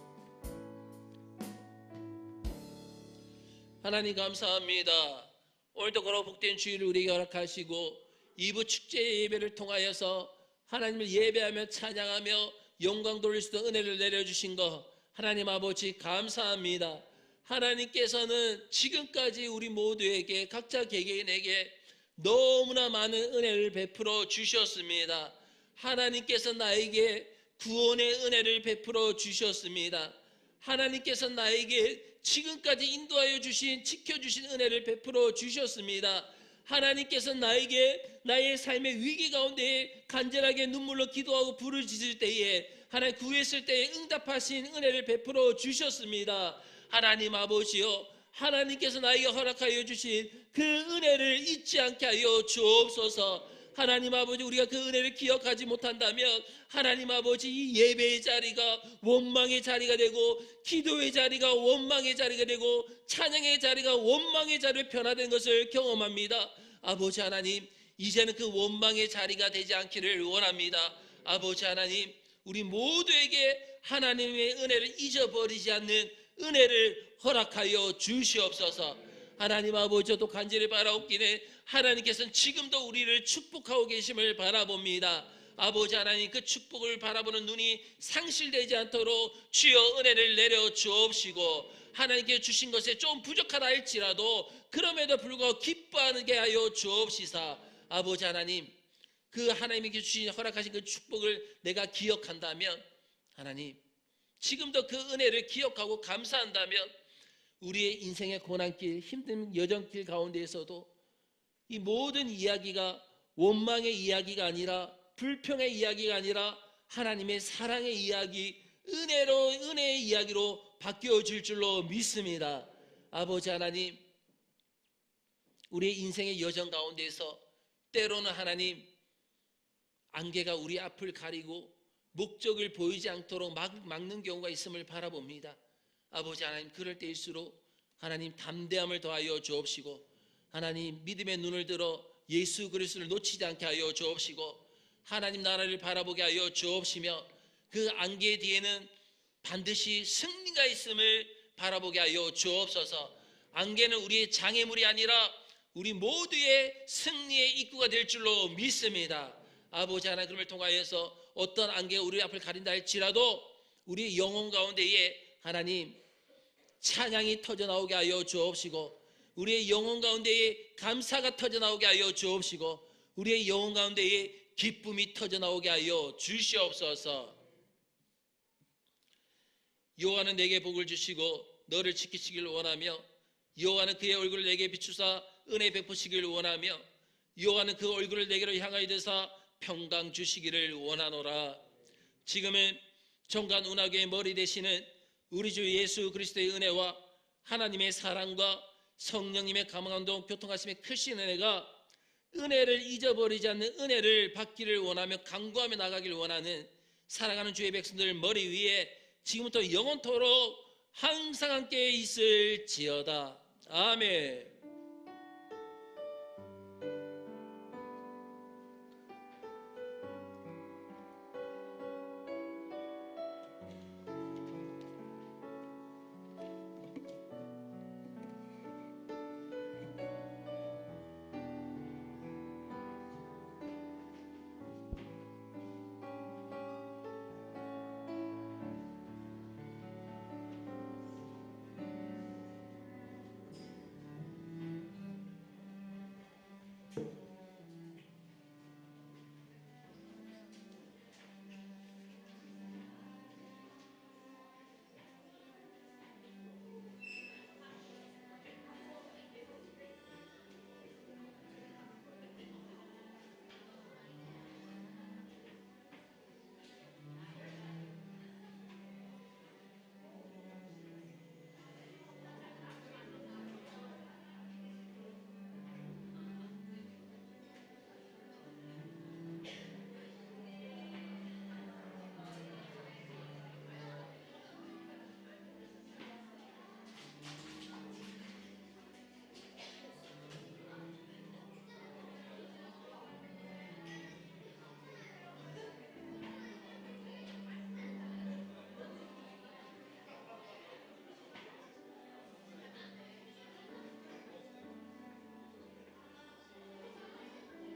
하나님 감사합니다. 오늘도 그런 복된 주일을 우리에게 허락하시고 2부 축제 예배를 통하여서 하나님을 예배하며 찬양하며 영광 돌릴 수 있는 은혜를 내려주신 것 하나님 아버지 감사합니다. 하나님께서는 지금까지 우리 모두에게, 각자 개개인에게 너무나 많은 은혜를 베풀어 주셨습니다. 하나님께서 나에게 구원의 은혜를 베풀어 주셨습니다. 하나님께서 나에게 지금까지 인도하여 주신, 지켜주신 은혜를 베풀어 주셨습니다. 하나님께서 나에게 나의 삶의 위기 가운데 간절하게 눈물로 기도하고 부르짖을 때에 하나님 구했을 때에 응답하신 은혜를 베풀어 주셨습니다. 하나님 아버지여, 하나님께서 나에게 허락하여 주신 그 은혜를 잊지 않게 하여 주옵소서. 하나님 아버지, 우리가 그 은혜를 기억하지 못한다면 하나님 아버지 이 예배의 자리가 원망의 자리가 되고, 기도의 자리가 원망의 자리가 되고, 찬양의 자리가 원망의 자리로 변화된 것을 경험합니다. 아버지 하나님, 이제는 그 원망의 자리가 되지 않기를 원합니다. 아버지 하나님, 우리 모두에게 하나님의 은혜를 잊어버리지 않는 은혜를 허락하여 주시옵소서. 하나님 아버지, 저도 간절히 바라옵기는 하나님께서는 지금도 우리를 축복하고 계심을 바라봅니다. 아버지 하나님, 그 축복을 바라보는 눈이 상실되지 않도록 주여 은혜를 내려 주옵시고, 하나님께 주신 것에 좀 부족하다 할지라도 그럼에도 불구하고 기뻐하게 하여 주옵시사. 아버지 하나님, 그 하나님께 주신 허락하신 그 축복을 내가 기억한다면, 하나님 지금도 그 은혜를 기억하고 감사한다면 우리의 인생의 고난길, 힘든 여정길 가운데에서도 이 모든 이야기가 원망의 이야기가 아니라, 불평의 이야기가 아니라 하나님의 사랑의 이야기, 은혜의 이야기로 바뀌어질 줄로 믿습니다. 아버지 하나님, 우리의 인생의 여정 가운데서 때로는 하나님 안개가 우리 앞을 가리고 목적을 보이지 않도록 막는 경우가 있음을 바라봅니다. 아버지 하나님, 그럴 때일수록 하나님 담대함을 더하여 주옵시고, 하나님 믿음의 눈을 들어 예수 그리스도를 놓치지 않게 하여 주옵시고, 하나님 나라를 바라보게 하여 주옵시며, 그 안개 뒤에는 반드시 승리가 있음을 바라보게 하여 주옵소서. 안개는 우리의 장애물이 아니라 우리 모두의 승리의 입구가 될 줄로 믿습니다. 아버지 하나님, 그럼을 통하여서 어떤 안개가 우리 앞을 가린다 할지라도 우리 영혼 가운데에 하나님 찬양이 터져나오게 하여 주옵시고, 우리의 영혼 가운데에 감사가 터져나오게 하여 주옵시고, 우리의 영혼 가운데에 기쁨이 터져나오게 하여 주시옵소서. 여호와는 내게 복을 주시고 너를 지키시기를 원하며, 여호와는 그의 얼굴을 내게 비추사 은혜 베푸시기를 원하며, 여호와는 그 얼굴을 내게로 향하여 드사 평강 주시기를 원하노라. 지금은 종간 운하교의 머리 되시는 우리 주 예수 그리스도의 은혜와 하나님의 사랑과 성령님의 감화감동 교통하심의 크신 은혜가 은혜를 잊어버리지 않는 은혜를 받기를 원하며 간구하며 나가기를 원하는 살아가는 주의 백성들 머리 위에 지금부터 영원토록 항상 함께 있을지어다. 아멘.